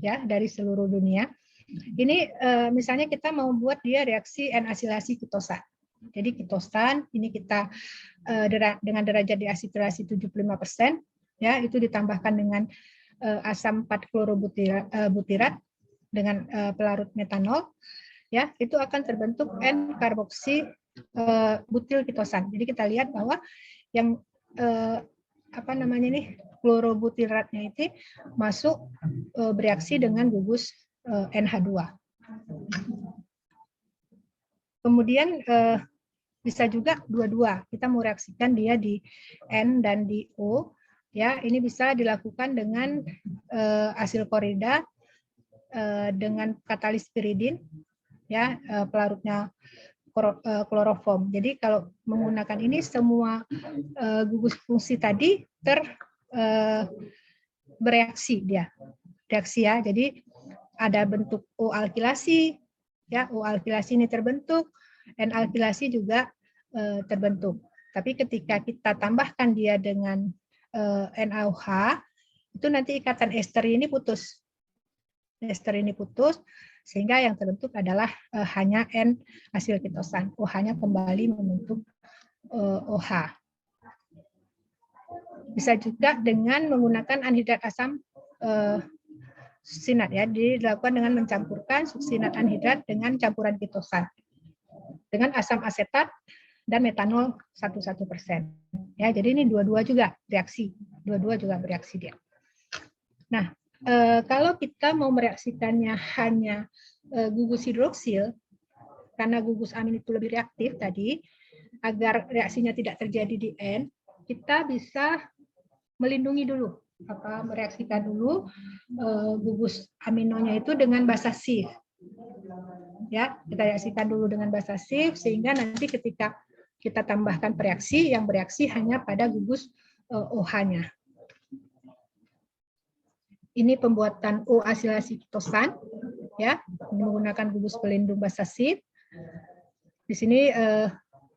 ya dari seluruh dunia. Ini misalnya kita mau buat dia reaksi N-asilasi kitosan. Jadi kitosan ini kita dengan derajat deasetilasi 75%, ya itu ditambahkan dengan asam 4-klorobutirat dengan pelarut metanol, ya itu akan terbentuk N-karboksi butil kitosan. Jadi kita lihat bahwa yang apa namanya nih klorobutiratnya itu masuk bereaksi dengan gugus NH2. Kemudian bisa juga dua-dua, kita mau reaksikan dia di N dan di O, ya ini bisa dilakukan dengan asil klorida dengan katalis piridin, ya pelarutnya kloroform. Jadi kalau menggunakan ini semua gugus fungsi tadi bereaksi dia, reaksi ya. Jadi ada bentuk O alkilasi, ya O alkilasi ini terbentuk, N alkilasi juga terbentuk. Tapi ketika kita tambahkan dia dengan NaOH, itu nanti ikatan ester ini putus. Ester ini putus, sehingga yang terbentuk adalah hanya N asil kitosan. OH-nya kembali membentuk OH. Bisa juga dengan menggunakan anhidrat asam suksinat ya, dilakukan dengan mencampurkan suksinat anhidrat dengan campuran kitosan dengan asam asetat dan metanol 11%. Ya, jadi ini dua-dua juga bereaksi dia. Nah, kalau kita mau mereaksikannya hanya gugus hidroksil, karena gugus amin itu lebih reaktif tadi, agar reaksinya tidak terjadi di N, kita bisa melindungi dulu, mereaksikan dulu gugus aminonya itu dengan basa sif. Ya, kita reaksikan dulu dengan basa sif sehingga nanti ketika kita tambahkan bereaksi, yang bereaksi hanya pada gugus OH-nya. Ini pembuatan O asilasi kitosan, ya, menggunakan gugus pelindung basa sif. Di sini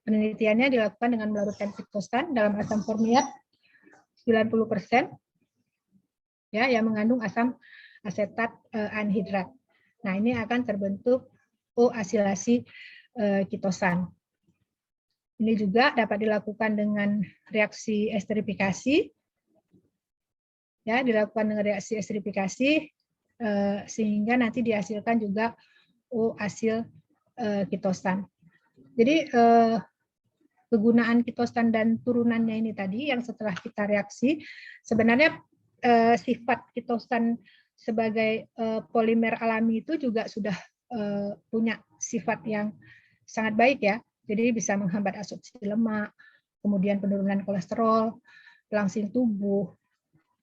penelitiannya dilakukan dengan melarutkan kitosan dalam asam formiat 90%, ya, yang mengandung asam asetat anhidrat. Nah, ini akan terbentuk O asilasi kitosan. Ini juga dapat dilakukan dengan reaksi esterifikasi, ya, dilakukan dengan reaksi esterifikasi sehingga nanti dihasilkan juga O asil kitosan. Jadi kegunaan kitosan dan turunannya ini tadi yang setelah kita reaksi, sebenarnya sifat kitosan sebagai polimer alami itu juga sudah punya sifat yang sangat baik ya. Jadi bisa menghambat absorpsi lemak, kemudian penurunan kolesterol, pelangsing tubuh.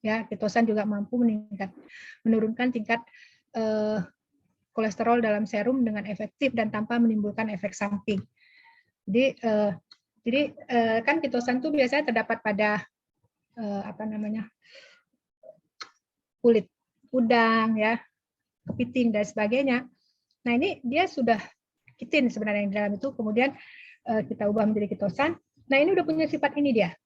Ya, kitosan juga mampu menurunkan tingkat kolesterol dalam serum dengan efektif dan tanpa menimbulkan efek samping. Jadi kan kitosan itu biasanya terdapat pada kulit udang, ya, kepiting dan sebagainya. Nah, ini dia sudah kitin sebenarnya yang di dalam itu, kemudian kita ubah menjadi kitosan. Nah, ini udah punya sifat ini dia.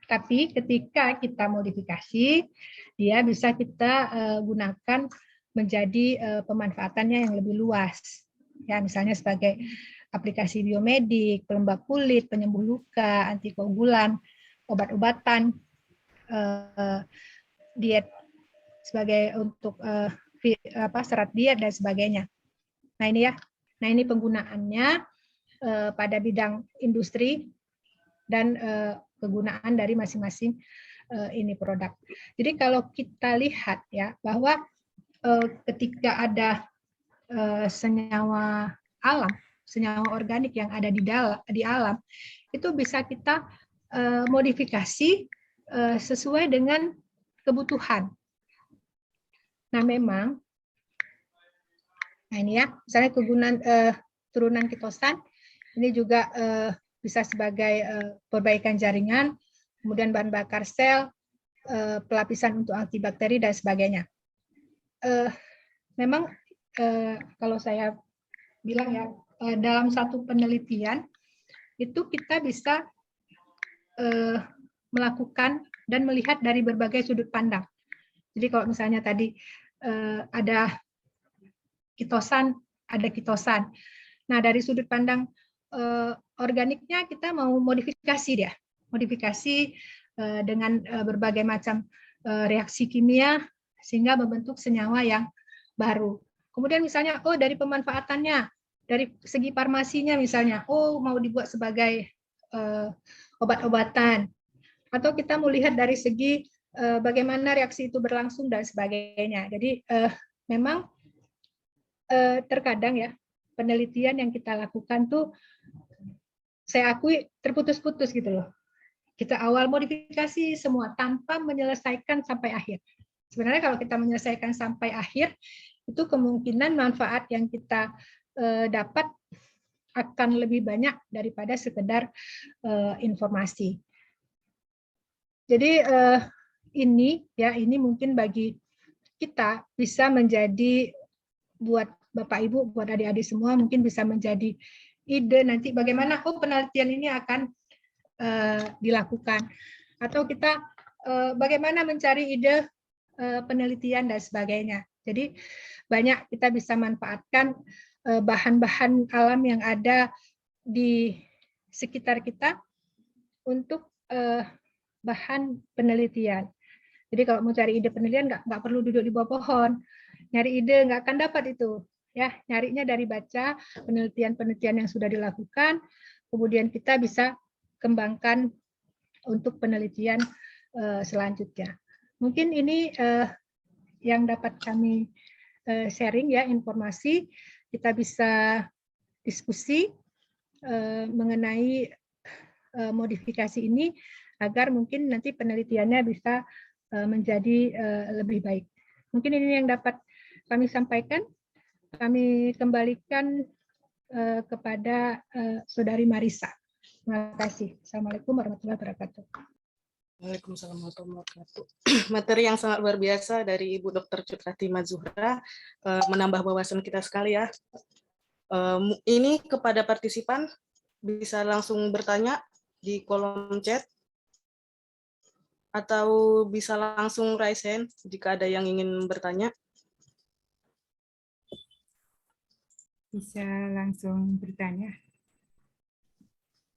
Tapi ketika kita modifikasi, dia bisa kita gunakan menjadi pemanfaatannya yang lebih luas. Ya, misalnya sebagai aplikasi biomedik, pelembab kulit, penyembuh luka, antikoagulan, obat-obatan, diet sebagai untuk serat diet dan sebagainya. Nah, ini ya. Nah, ini penggunaannya pada bidang industri dan kegunaan dari masing-masing ini produk. Jadi kalau kita lihat ya bahwa ketika ada senyawa alam, senyawa organik yang ada di alam, itu bisa kita modifikasi sesuai dengan kebutuhan. Nah, memang, nah ini ya, misalnya kegunaan turunan kitosan, ini juga bisa sebagai perbaikan jaringan, kemudian bahan bakar sel, pelapisan untuk antibakteri dan sebagainya. Memang kalau saya bilang ya, dalam satu penelitian itu kita bisa melakukan dan melihat dari berbagai sudut pandang. Jadi kalau misalnya tadi ada kitosan, ada kitosan. Nah, dari sudut pandang organiknya kita mau modifikasi dia, modifikasi dengan berbagai macam reaksi kimia sehingga membentuk senyawa yang baru. Kemudian misalnya, oh dari pemanfaatannya, dari segi farmasinya misalnya, oh mau dibuat sebagai obat-obatan, atau kita mau lihat dari segi bagaimana reaksi itu berlangsung dan sebagainya. Jadi memang terkadang ya penelitian yang kita lakukan tuh saya akui terputus-putus gitu loh. Kita awal modifikasi semua tanpa menyelesaikan sampai akhir. Sebenarnya kalau kita menyelesaikan sampai akhir, itu kemungkinan manfaat yang kita dapat akan lebih banyak daripada sekedar informasi. Jadi ini mungkin bagi kita bisa menjadi buat Bapak Ibu, buat adik-adik semua mungkin bisa menjadi ide nanti bagaimana penelitian ini akan dilakukan, atau kita bagaimana mencari ide penelitian dan sebagainya. Jadi banyak kita bisa manfaatkan bahan-bahan alam yang ada di sekitar kita untuk bahan penelitian. Jadi kalau mau cari ide penelitian nggak perlu duduk di bawah pohon, nyari ide nggak akan dapat itu. Ya, nyarinya dari baca penelitian-penelitian yang sudah dilakukan, kemudian kita bisa kembangkan untuk penelitian selanjutnya. Mungkin ini yang dapat kami sharing ya, informasi. Kita bisa diskusi mengenai modifikasi ini agar mungkin nanti penelitiannya bisa menjadi lebih baik. Mungkin ini yang dapat kami sampaikan. Kami kembalikan kepada Saudari Marisa. Terima kasih. Assalamualaikum warahmatullahi wabarakatuh. Waalaikumsalam warahmatullahi wabarakatuh. Materi yang sangat luar biasa dari Ibu Dr. Cutratima Zuhra, menambah wawasan kita sekali ya. Ini kepada partisipan bisa langsung bertanya di kolom chat atau bisa langsung raise hand jika ada yang ingin bertanya. Bisa langsung bertanya.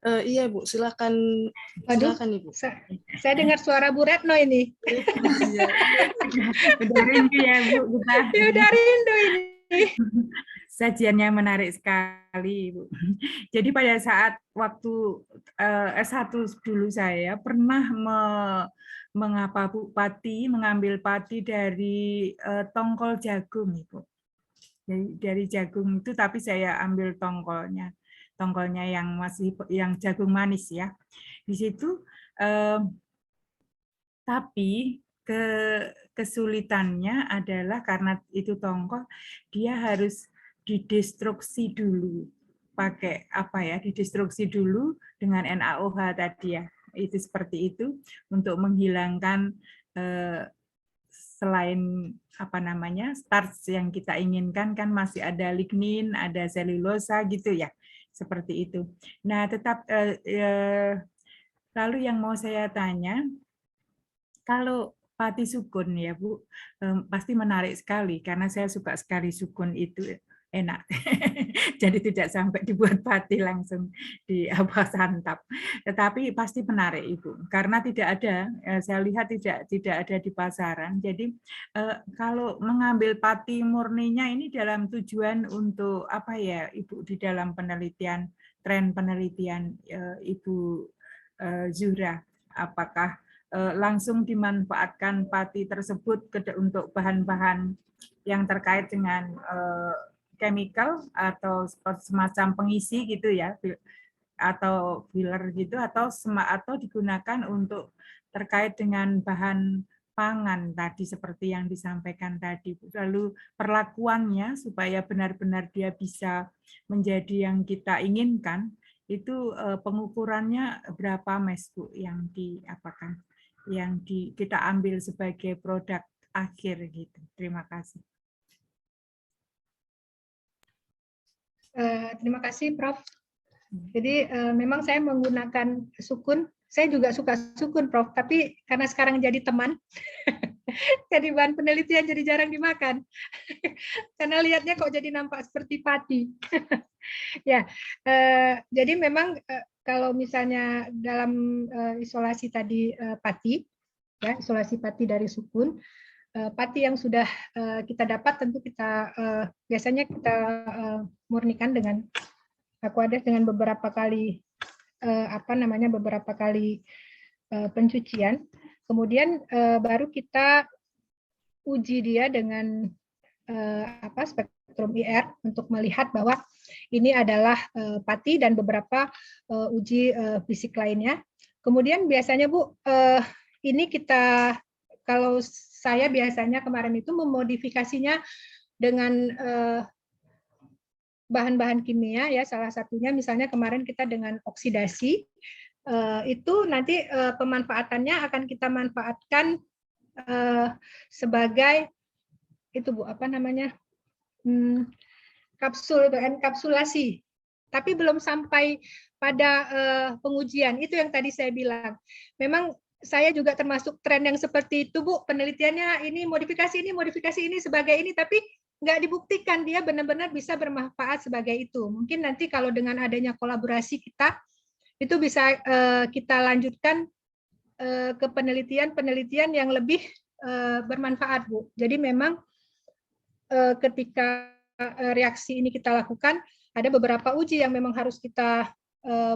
Iya Bu, silakan. Silakan Ibu. Saya dengar suara Bu Retno ini. Udah rindu ya Bu kita. Ya udah rindu ini. Sajiannya menarik sekali Bu. Jadi pada saat waktu S1 dulu saya pernah mengapa Bu mengambil pati dari tongkol jagung Ibu. Dari jagung itu, tapi saya ambil tongkolnya yang jagung manis ya. Di situ, tapi kesulitannya adalah karena itu tongkol, dia harus didestruksi dulu, pakai apa ya? Didestruksi dulu dengan NaOH tadi ya. Itu seperti itu untuk menghilangkan selain apa namanya starch yang kita inginkan kan masih ada lignin, ada selulosa gitu ya, seperti itu. Nah lalu yang mau saya tanya, kalau pati sukun ya Bu, pasti menarik sekali karena saya suka sekali sukun itu enak. Jadi tidak sampai dibuat pati langsung di santap. Tetapi pasti menarik Ibu, karena tidak ada, saya lihat tidak ada di pasaran. Jadi kalau mengambil pati murninya ini dalam tujuan untuk apa ya Ibu, di dalam penelitian, tren penelitian Ibu Zuhra, apakah langsung dimanfaatkan pati tersebut untuk bahan-bahan yang terkait dengan chemical atau semacam pengisi gitu ya, atau filler gitu, atau digunakan untuk terkait dengan bahan pangan tadi seperti yang disampaikan tadi. Lalu perlakuannya supaya benar-benar dia bisa menjadi yang kita inginkan, itu pengukurannya berapa Mas Bu yang diapakan, yang kita ambil sebagai produk akhir gitu. Terima kasih. Terima kasih, Prof. Jadi memang saya menggunakan sukun. Saya juga suka sukun, Prof. Tapi karena sekarang jadi teman, jadi bahan penelitian jadi jarang dimakan. Karena lihatnya kok jadi nampak seperti pati. Ya, jadi memang kalau misalnya dalam isolasi tadi pati, ya isolasi pati dari sukun. Pati yang sudah kita dapat tentu kita biasanya kita murnikan dengan aqueous dengan beberapa kali beberapa kali pencucian, kemudian baru kita uji dia dengan spektrum IR untuk melihat bahwa ini adalah pati dan beberapa uji fisik lainnya. Kemudian biasanya Bu, ini kita kalau saya biasanya kemarin itu memodifikasinya dengan bahan-bahan kimia ya, salah satunya misalnya kemarin kita dengan oksidasi, itu nanti pemanfaatannya akan kita manfaatkan sebagai itu Bu, apa namanya, kapsul itu enkapsulasi, tapi belum sampai pada pengujian. Itu yang tadi saya bilang, memang saya juga termasuk tren yang seperti itu, Bu. Penelitiannya ini modifikasi ini sebagai ini, tapi nggak dibuktikan dia benar-benar bisa bermanfaat sebagai itu. Mungkin nanti kalau dengan adanya kolaborasi kita, itu bisa kita lanjutkan ke penelitian yang lebih bermanfaat, Bu. Jadi memang ketika reaksi ini kita lakukan, ada beberapa uji yang memang harus kita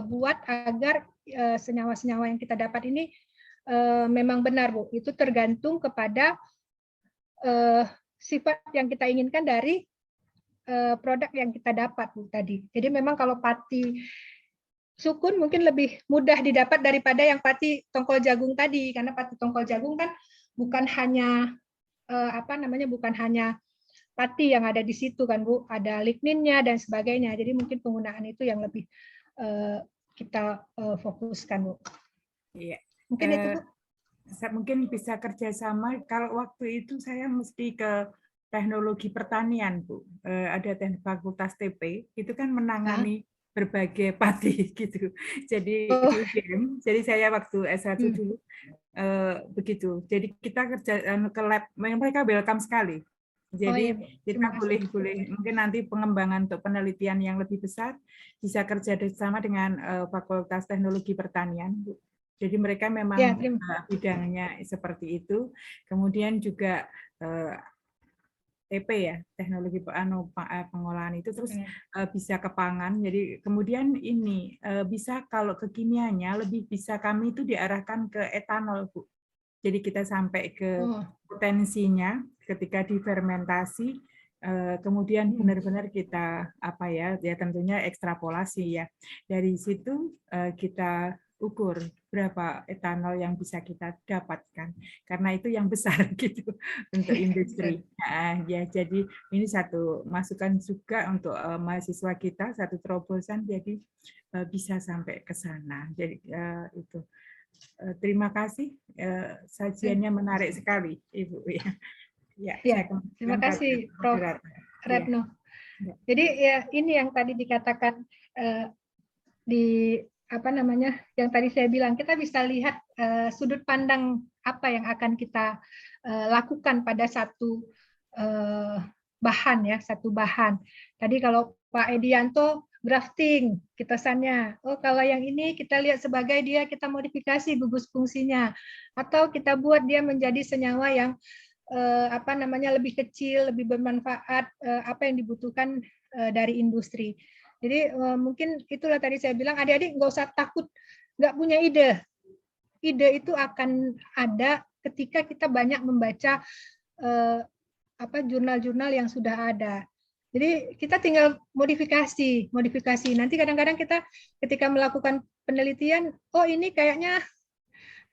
buat agar senyawa-senyawa yang kita dapat ini memang benar, Bu. Itu tergantung kepada sifat yang kita inginkan dari produk yang kita dapat, Bu, tadi. Jadi memang kalau pati sukun mungkin lebih mudah didapat daripada yang pati tongkol jagung tadi, karena pati tongkol jagung kan bukan hanya bukan hanya pati yang ada di situ kan, Bu, ada ligninnya dan sebagainya. Jadi mungkin penggunaan itu yang lebih kita fokuskan, Bu. Iya. Mungkin itu, Bu. Mungkin bisa kerjasama. Kalau waktu itu saya mesti ke teknologi pertanian, Bu. Ada fakultas TP, itu kan menangani berbagai padi gitu. Jadi jadi saya waktu S1 dulu begitu. Jadi kita kerja ke lab, mereka welcome sekali. Jadi kita boleh mungkin nanti pengembangan untuk penelitian yang lebih besar bisa kerja bersama dengan Fakultas Teknologi Pertanian, Bu. Jadi mereka memang bidangnya seperti itu. Kemudian juga TP ya, teknologi pengolahan itu, terus bisa ke pangan. Jadi kemudian ini bisa kalau ke kimianya lebih bisa kami itu diarahkan ke etanol, Bu. Jadi kita sampai ke potensinya ketika difermentasi, kemudian benar-benar kita tentunya ekstrapolasi ya. Dari situ kita ukur berapa etanol yang bisa kita dapatkan, karena itu yang besar gitu untuk industri. Nah, ya, jadi ini satu masukan juga untuk mahasiswa kita, satu terobosan, jadi bisa sampai ke sana. Jadi itu. Terima kasih, sajiannya menarik sekali, Ibu. Ya, terima kasih, Prof. Retno. Jadi ya ini yang tadi dikatakan yang tadi saya bilang, kita bisa lihat sudut pandang apa yang akan kita lakukan pada satu bahan ya, satu bahan. Tadi kalau Pak Edianto grafting kitasannya, oh kalau yang ini kita lihat sebagai dia kita modifikasi gugus fungsinya, atau kita buat dia menjadi senyawa yang lebih kecil, lebih bermanfaat, apa yang dibutuhkan dari industri. Jadi mungkin itulah tadi saya bilang, adik-adik nggak usah takut nggak punya ide. Ide itu akan ada ketika kita banyak membaca jurnal-jurnal yang sudah ada. Jadi kita tinggal modifikasi. Nanti kadang-kadang kita ketika melakukan penelitian, oh ini kayaknya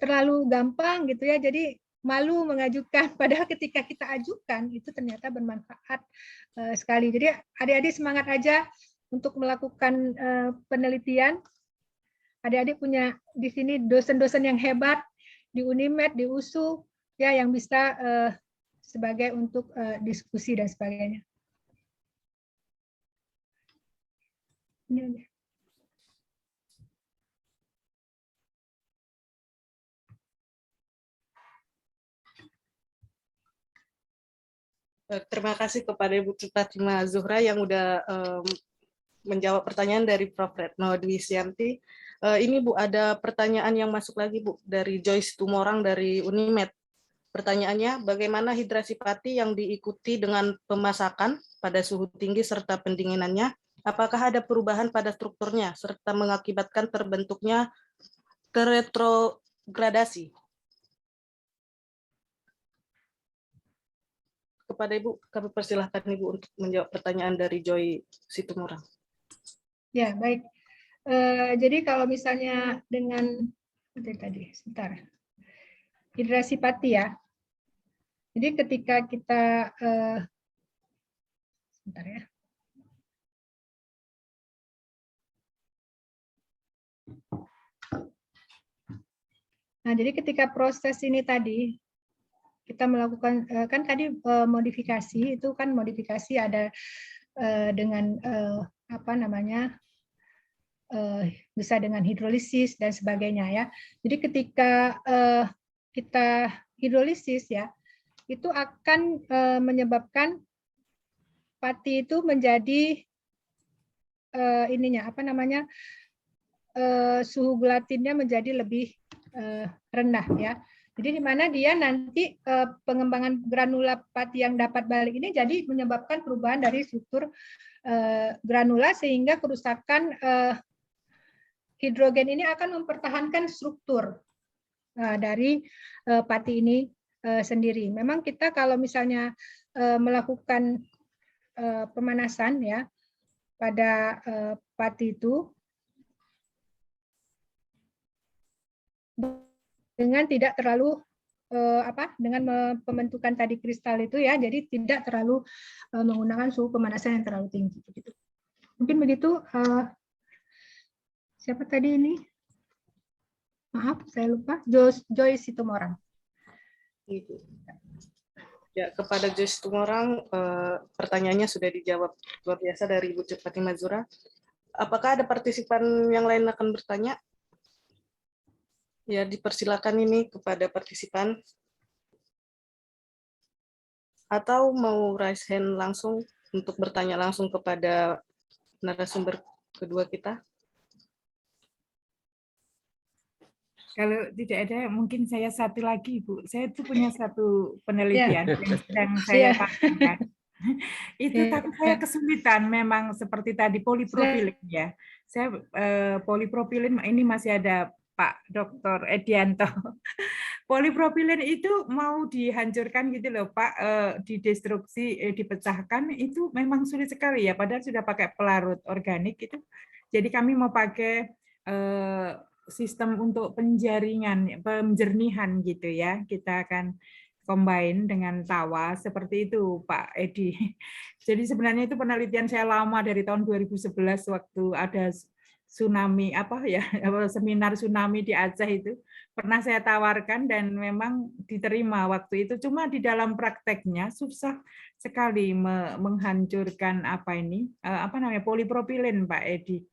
terlalu gampang gitu ya, jadi malu mengajukan. Padahal ketika kita ajukan itu ternyata bermanfaat sekali. Jadi adik-adik semangat aja untuk melakukan penelitian. Adik-adik punya di sini dosen-dosen yang hebat di Unimed, di USU, ya yang bisa sebagai untuk diskusi dan sebagainya. Ini aja. Terima kasih kepada Ibu Fatimah Zuhra yang udah menjawab pertanyaan dari Prof. Retno Dwi Sianti. Ini Bu, ada pertanyaan yang masuk lagi Bu dari Joyce Tumorang dari Unimed. Pertanyaannya, bagaimana hidrasi pati yang diikuti dengan pemasakan pada suhu tinggi serta pendinginannya? Apakah ada perubahan pada strukturnya serta mengakibatkan terbentuknya retrogradasi? Kepada Ibu, kami persilahkan Ibu untuk menjawab pertanyaan dari Joy Situmorang. Ya, baik. Jadi kalau misalnya dengan hidrasi pati ya. Jadi ketika kita Nah, jadi ketika proses ini tadi kita melakukan kan tadi modifikasi itu kan modifikasi ada dengan bisa dengan hidrolisis dan sebagainya ya. Jadi ketika kita hidrolisis ya, itu akan menyebabkan pati itu menjadi suhu gelatinnya menjadi lebih rendah ya. Jadi di mana dia nanti pengembangan granula pati yang dapat balik ini jadi menyebabkan perubahan dari struktur granula sehingga kerusakan hidrogen ini akan mempertahankan struktur dari pati ini sendiri. Memang kita kalau misalnya melakukan pemanasan ya pada pati itu dengan tidak terlalu dengan pembentukan tadi kristal itu ya, jadi tidak terlalu menggunakan suhu pemanasan yang terlalu tinggi. Begitu. Mungkin begitu. Siapa tadi ini? Maaf, saya lupa. Joyce Situmorang. Ya, kepada Joyce Situmorang, pertanyaannya sudah dijawab luar biasa dari Ibu Cepati Mazura. Apakah ada partisipan yang lain akan bertanya? Ya, dipersilakan ini kepada partisipan. Atau mau raise hand langsung untuk bertanya langsung kepada narasumber kedua kita? Kalau tidak ada, mungkin saya satu lagi, Bu. Saya itu punya satu penelitian yang sedang saya lakukan. Itu tapi saya kesulitan memang seperti tadi polipropilin ya. Saya polipropilin ini masih ada Pak Dr. Edianto. Polipropilin itu mau dihancurkan gitu loh Pak, didestruksi, dipecahkan itu memang sulit sekali ya. Padahal sudah pakai pelarut organik itu. Jadi kami mau pakai sistem untuk penjernihan gitu ya. Kita akan combine dengan tawa seperti itu Pak Edi. Jadi sebenarnya itu penelitian saya lama dari tahun 2011 waktu ada tsunami seminar tsunami di Aceh itu pernah saya tawarkan dan memang diterima waktu itu. Cuma di dalam prakteknya susah sekali menghancurkan polipropilin Pak Edi.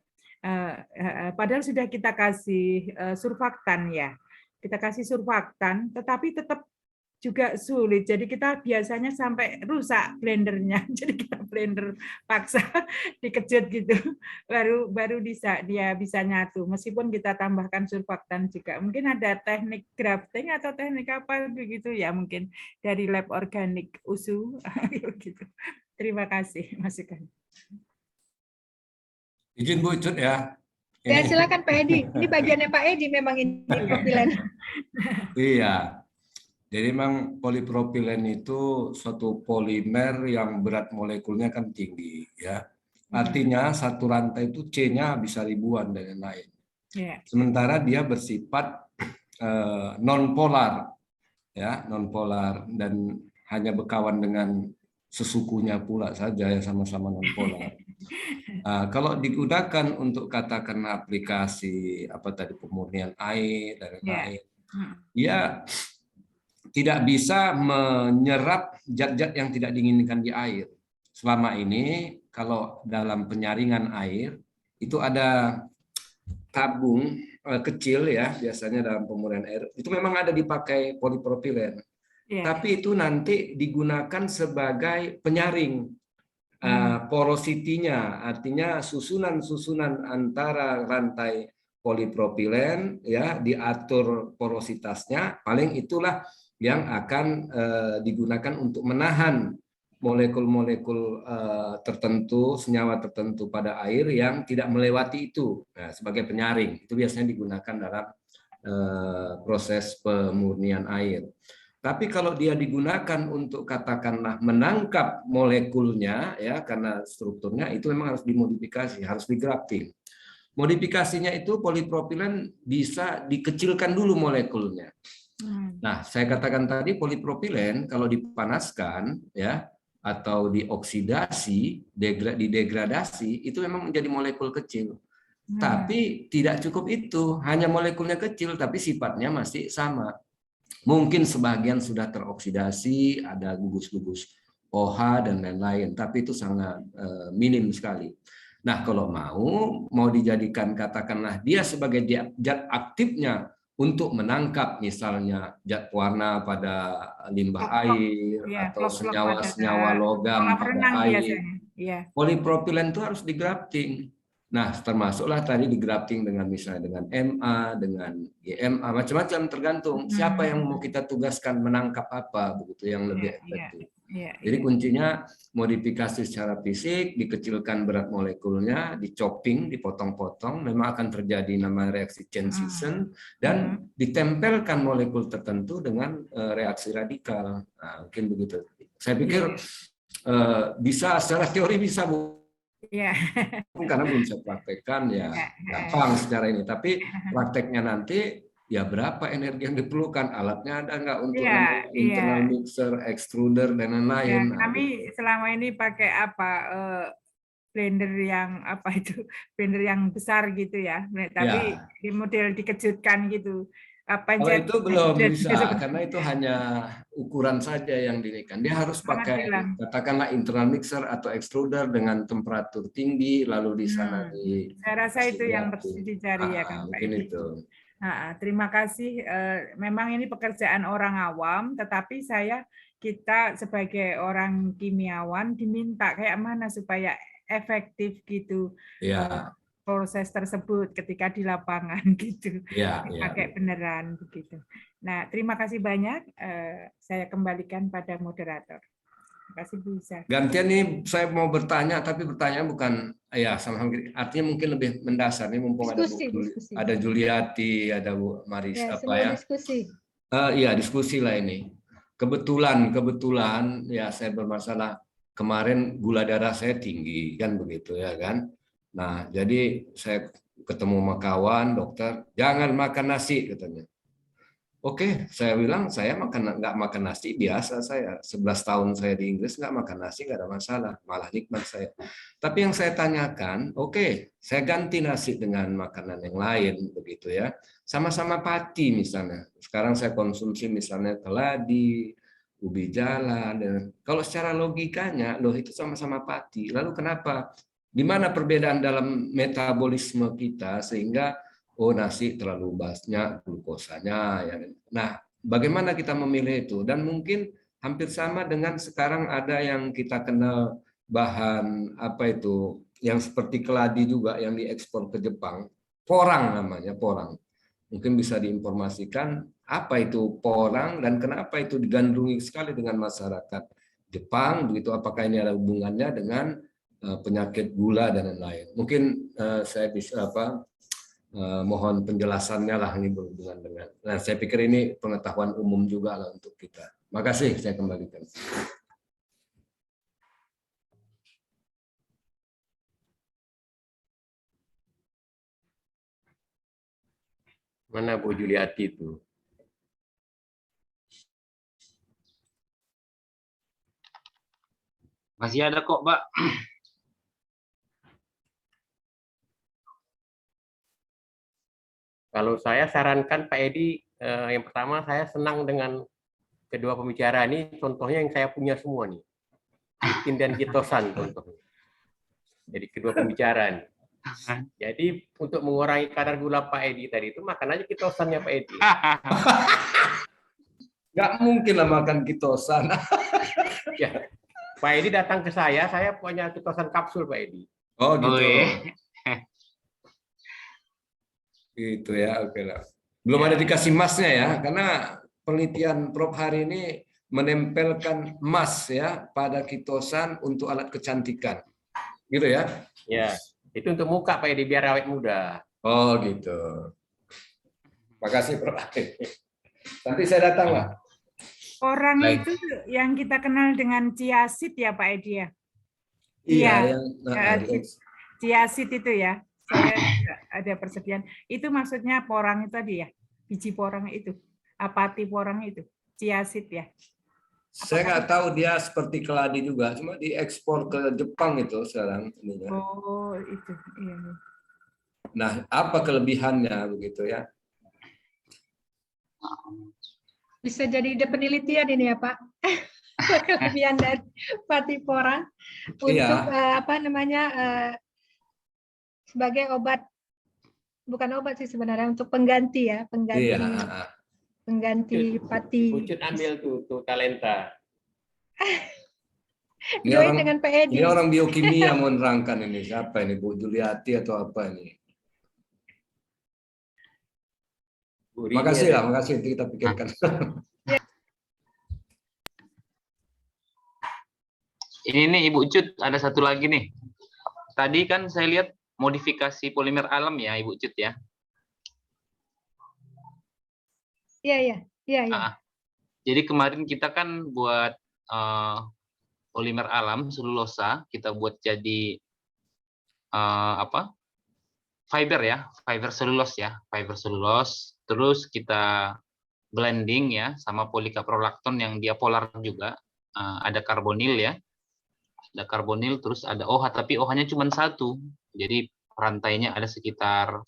Padahal sudah kita kasih surfaktan ya, kita kasih surfaktan, tetapi tetap juga sulit. Jadi kita biasanya sampai rusak blendernya. Jadi kita blender paksa dikejut gitu, baru dia bisa nyatu. Meskipun kita tambahkan surfaktan juga. Mungkin ada teknik grafting atau teknik apa begitu ya, mungkin dari lab organik USU gitu. Terima kasih masukan. Izin Bu Cut ya. Ya silakan Pak Edi. Ini bagiannya Pak Edi memang ini propilen. Iya. Jadi memang polipropilen itu suatu polimer yang berat molekulnya kan tinggi ya. Artinya satu rantai itu C-nya bisa ribuan dan lain-lain. Sementara dia bersifat non-polar ya, non-polar dan hanya berkawan dengan sesukunya pula saja yang sama-sama non-polar. Kalau digunakan untuk katakan aplikasi pemurnian air dan lain-lain, ya tidak bisa menyerap zat-zat yang tidak diinginkan di air. Selama ini kalau dalam penyaringan air itu ada tabung kecil ya, biasanya dalam pemurnian air itu memang ada dipakai polipropilen. Tapi itu nanti digunakan sebagai penyaring porositinya, artinya susunan-susunan antara rantai polipropilen ya diatur porositasnya, paling itulah yang akan digunakan untuk menahan molekul-molekul tertentu, senyawa tertentu pada air yang tidak melewati itu sebagai penyaring. Itu biasanya digunakan dalam proses pemurnian air. Tapi kalau dia digunakan untuk katakanlah menangkap molekulnya ya karena strukturnya itu memang harus dimodifikasi, harus digrafting. Modifikasinya itu polipropilen bisa dikecilkan dulu molekulnya. Nah, saya katakan tadi polipropilen kalau dipanaskan ya atau dioksidasi, didegradasi itu memang menjadi molekul kecil. Tapi tidak cukup itu, hanya molekulnya kecil tapi sifatnya masih sama. Mungkin sebagian sudah teroksidasi, ada gugus-gugus OH dan lain-lain, tapi itu sangat minim sekali. Nah, kalau mau dijadikan katakanlah dia sebagai zat aktifnya untuk menangkap misalnya zat warna pada limbah air atau senyawa-senyawa logam pada air. Polipropilen itu harus digrafting. Nah, termasuklah tadi digrafting dengan misalnya dengan MA, dengan GMA, macam-macam tergantung siapa yang mau kita tugaskan menangkap apa, begitu yang lebih efektif. Jadi kuncinya modifikasi secara fisik, dikecilkan berat molekulnya, dichopping, dipotong-potong, memang akan terjadi namanya reaksi chain reaction, dan ditempelkan molekul tertentu dengan reaksi radikal. Nah, mungkin begitu. Saya pikir bisa secara teori bisa, Bu. Karena belum saya praktekkan ya gampang secara ini, tapi prakteknya nanti ya berapa energi yang diperlukan, alatnya ada nggak untuk internal mixer, extruder dan lain-lain. Kami selama ini pakai apa blender yang blender yang besar gitu ya, tapi di model dikejutkan gitu. Kalau itu belum bisa karena itu hanya ukuran saja yang dinaikkan. Dia harus pakai katakanlah internal mixer atau extruder dengan temperatur tinggi, lalu di sana saya rasa itu yang dicari ya kan Pak. Mungkin itu. Terima kasih. Memang ini pekerjaan orang awam, tetapi kita sebagai orang kimiawan diminta kayak mana supaya efektif gitu. Proses tersebut ketika di lapangan gitu, pakai beneran begitu. Nah, terima kasih banyak. Saya kembalikan pada moderator. Terima kasih Bu Isa. Gantian nih, saya mau bertanya, tapi bertanya bukan sama artinya mungkin lebih mendasar nih, mumpung ada Juliati, ada Bu Maris diskusi. Diskusi lah ini. Kebetulan ya saya bermasalah kemarin gula darah saya tinggi kan begitu ya kan. Nah, jadi saya ketemu sama kawan dokter, jangan makan nasi katanya. Oke, saya bilang saya nggak makan nasi biasa saya. 11 tahun saya di Inggris nggak makan nasi nggak ada masalah, malah nikmat saya. Tapi yang saya tanyakan, saya ganti nasi dengan makanan yang lain begitu ya. Sama-sama pati misalnya. Sekarang saya konsumsi misalnya keladi, ubi jalan. Dan kalau secara logikanya, itu sama-sama pati. Lalu kenapa? Di mana perbedaan dalam metabolisme kita sehingga nasi terlalu banyak glukosanya ya. Nah, bagaimana kita memilih itu? Dan mungkin hampir sama dengan sekarang ada yang kita kenal bahan yang seperti keladi juga yang diekspor ke Jepang, porang namanya, porang. Mungkin bisa diinformasikan apa itu porang dan kenapa itu digandrungi sekali dengan masyarakat Jepang begitu, apakah ini ada hubungannya dengan penyakit gula dan lain-lain. Mungkin saya bisa mohon penjelasannya lah ini berhubungan dengan. Nah, saya pikir ini pengetahuan umum juga lah untuk kita. Makasih, saya kembalikan. Mana Bu Juliati itu? Masih ada kok, Pak. Kalau saya sarankan Pak Edi, yang pertama saya senang dengan kedua pembicara ini, contohnya yang saya punya semua nih. Gluten dan ketosan contohnya. Jadi kedua pembicara nih. Jadi untuk mengurangi kadar gula Pak Edi tadi itu makan aja ketosannya Pak Edi. Nggak mungkin lah makan ketosan. Ya, Pak Edi datang ke saya punya ketosan kapsul Pak Edi. Oh gitu. Gitu ya, oke lah. Belum ada dikasih emasnya ya, karena penelitian Prof hari ini menempelkan emas ya pada ketosan untuk alat kecantikan, gitu ya? Ya, itu untuk muka Pak Edi biar awet muda. Oh gitu. Makasih Prof. Nanti saya datang lah. Orang itu yang kita kenal dengan chiaseed ya Pak Edi ya? Iya. Chiaseed itu ya. Saya ada persediaan. Itu maksudnya porang itu tadi ya? Biji porang itu. Apati porang itu. Chiaseed ya? Saya nggak tahu dia seperti keladi juga. Cuma diekspor ke Jepang itu sekarang. Oh, itu. Iya. Nah, apa kelebihannya begitu ya? Bisa jadi ide penelitian ini ya Pak. Kelebihan dari pati porang untuk sebagai obat, bukan obat sih sebenarnya, untuk pengganti ya, pengganti Iya. pengganti pati. Ucut ambil tuh talenta. Ini Join orang, dengan Pak Edi. ini orang biokimia mau nerangkan ini. Siapa ini, Bu Juliati atau apa ini? Makasih lah, makasih. Nanti kita pikirkan. Ini nih Ibu Cut, ada satu lagi nih. Tadi kan saya lihat modifikasi polimer alam ya Ibu Cut ya. Iya. Jadi kemarin kita kan buat polimer alam selulosa, kita buat jadi fiber ya, fiber selulose ya, fiber selulose. Terus kita blending ya sama polikaprolakton yang dia polar juga. Ada karbonil ya, ada karbonil, terus ada OH, tapi OH-nya cuma satu. Jadi rantainya ada sekitar,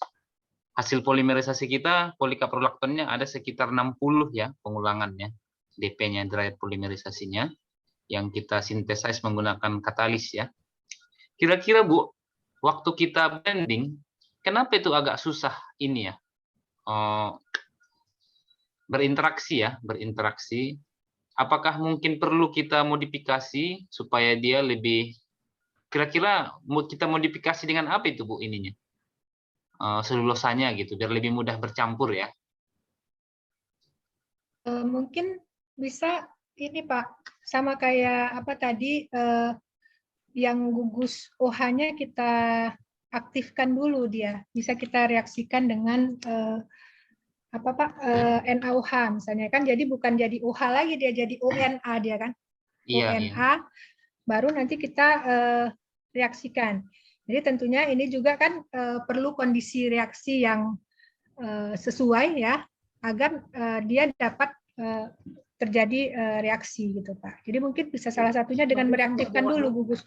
hasil polimerisasi kita, polikaprolaktonnya ada sekitar 60 ya pengulangannya, DP-nya, dry polimerisasinya, yang kita sintesis menggunakan katalis ya. Kira-kira Bu, waktu kita blending, kenapa itu agak susah ini ya, berinteraksi. Apakah mungkin perlu kita modifikasi supaya dia lebih, kira-kira kita modifikasi dengan apa itu Bu ininya? Selulosanya gitu, biar lebih mudah bercampur ya. Mungkin bisa ini Pak, sama kayak apa tadi, yang gugus OH-nya kita aktifkan dulu dia. Bisa kita reaksikan dengan NaOH misalnya kan, jadi bukan jadi OH lagi, dia jadi ONA dia kan. Iya, ONA baru nanti kita reaksikan. Jadi tentunya ini juga kan perlu kondisi reaksi yang sesuai ya, agar dia dapat terjadi reaksi gitu Pak. Jadi mungkin bisa salah satunya dengan mereaktifkan dulu gugus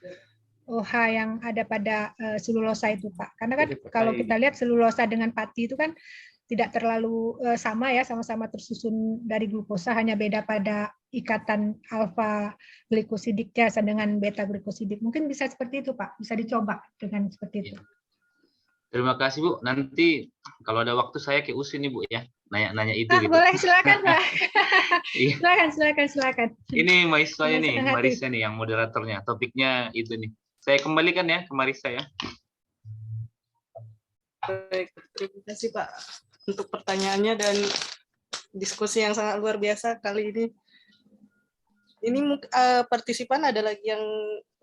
OH yang ada pada selulosa itu Pak. Karena kan kalau kita lihat selulosa dengan pati itu kan tidak terlalu sama ya, sama-sama tersusun dari glukosa, hanya beda pada ikatan alfa glikosidiknya dengan beta glikosidik. Mungkin bisa seperti itu Pak, bisa dicoba dengan seperti itu. Terima kasih Bu. Nanti kalau ada waktu saya ke USI nih Bu ya, nanya-nanya itu gitu. Boleh, silakan Pak. silakan. Ini mahasiswanya nih, Marisa nih yang moderatornya. Topiknya itu nih. Saya kembalikan ya ke Marisa ya. Baik, terima kasih Pak untuk pertanyaannya dan diskusi yang sangat luar biasa kali ini. Ini partisipan ada lagi yang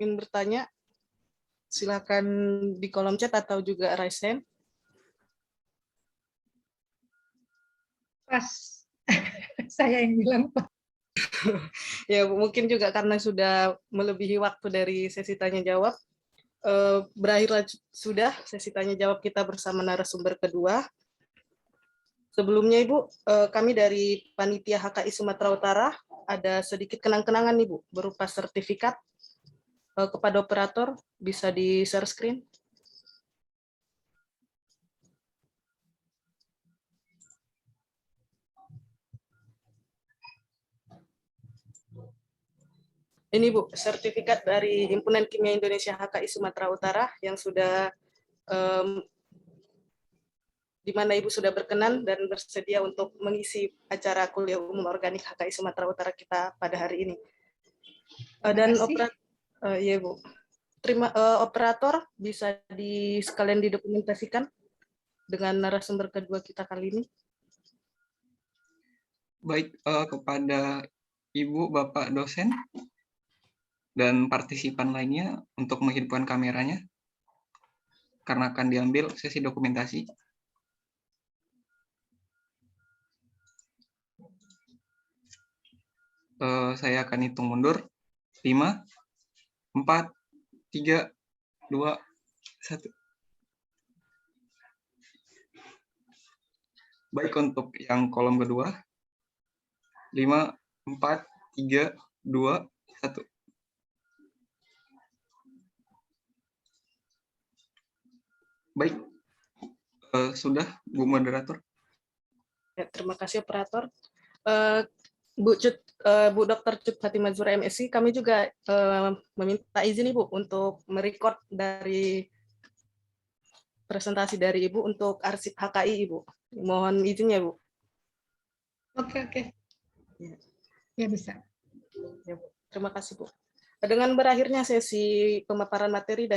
ingin bertanya? Silakan di kolom chat atau juga raise hand. Pas saya yang bilang Pak. Ya mungkin juga karena sudah melebihi waktu dari sesi tanya jawab. Berakhirlah sudah sesi tanya jawab kita bersama narasumber kedua. Sebelumnya Ibu, kami dari Panitia HKI Sumatera Utara ada sedikit kenang-kenangan Ibu berupa sertifikat kepada operator, bisa di share screen. Ini Bu, sertifikat dari Himpunan Kimia Indonesia HKI Sumatera Utara yang sudah di mana Ibu sudah berkenan dan bersedia untuk mengisi acara kuliah umum organik HKI Sumatera Utara kita pada hari ini. Dan ya Bu, operator bisa sekalian didokumentasikan dengan narasumber kedua kita kali ini. Baik, kepada Ibu, Bapak dosen, dan partisipan lainnya untuk menghidupkan kameranya, karena akan diambil sesi dokumentasi. Saya akan hitung mundur. 5, 4, 3, 2, 1. Baik, untuk yang kolom kedua. 5, 4, 3, 2, 1. Baik, sudah Bu Moderator. Ya, terima kasih operator. Bu Dr. Cut Fatimah Zuhra MSc, kami juga meminta izin Ibu untuk merekod dari presentasi dari Ibu untuk arsip HKI, Ibu. Mohon izinnya, Bu. Oke. Ya, bisa. Ya, Bu. Terima kasih, Bu. Dengan berakhirnya sesi pemaparan materi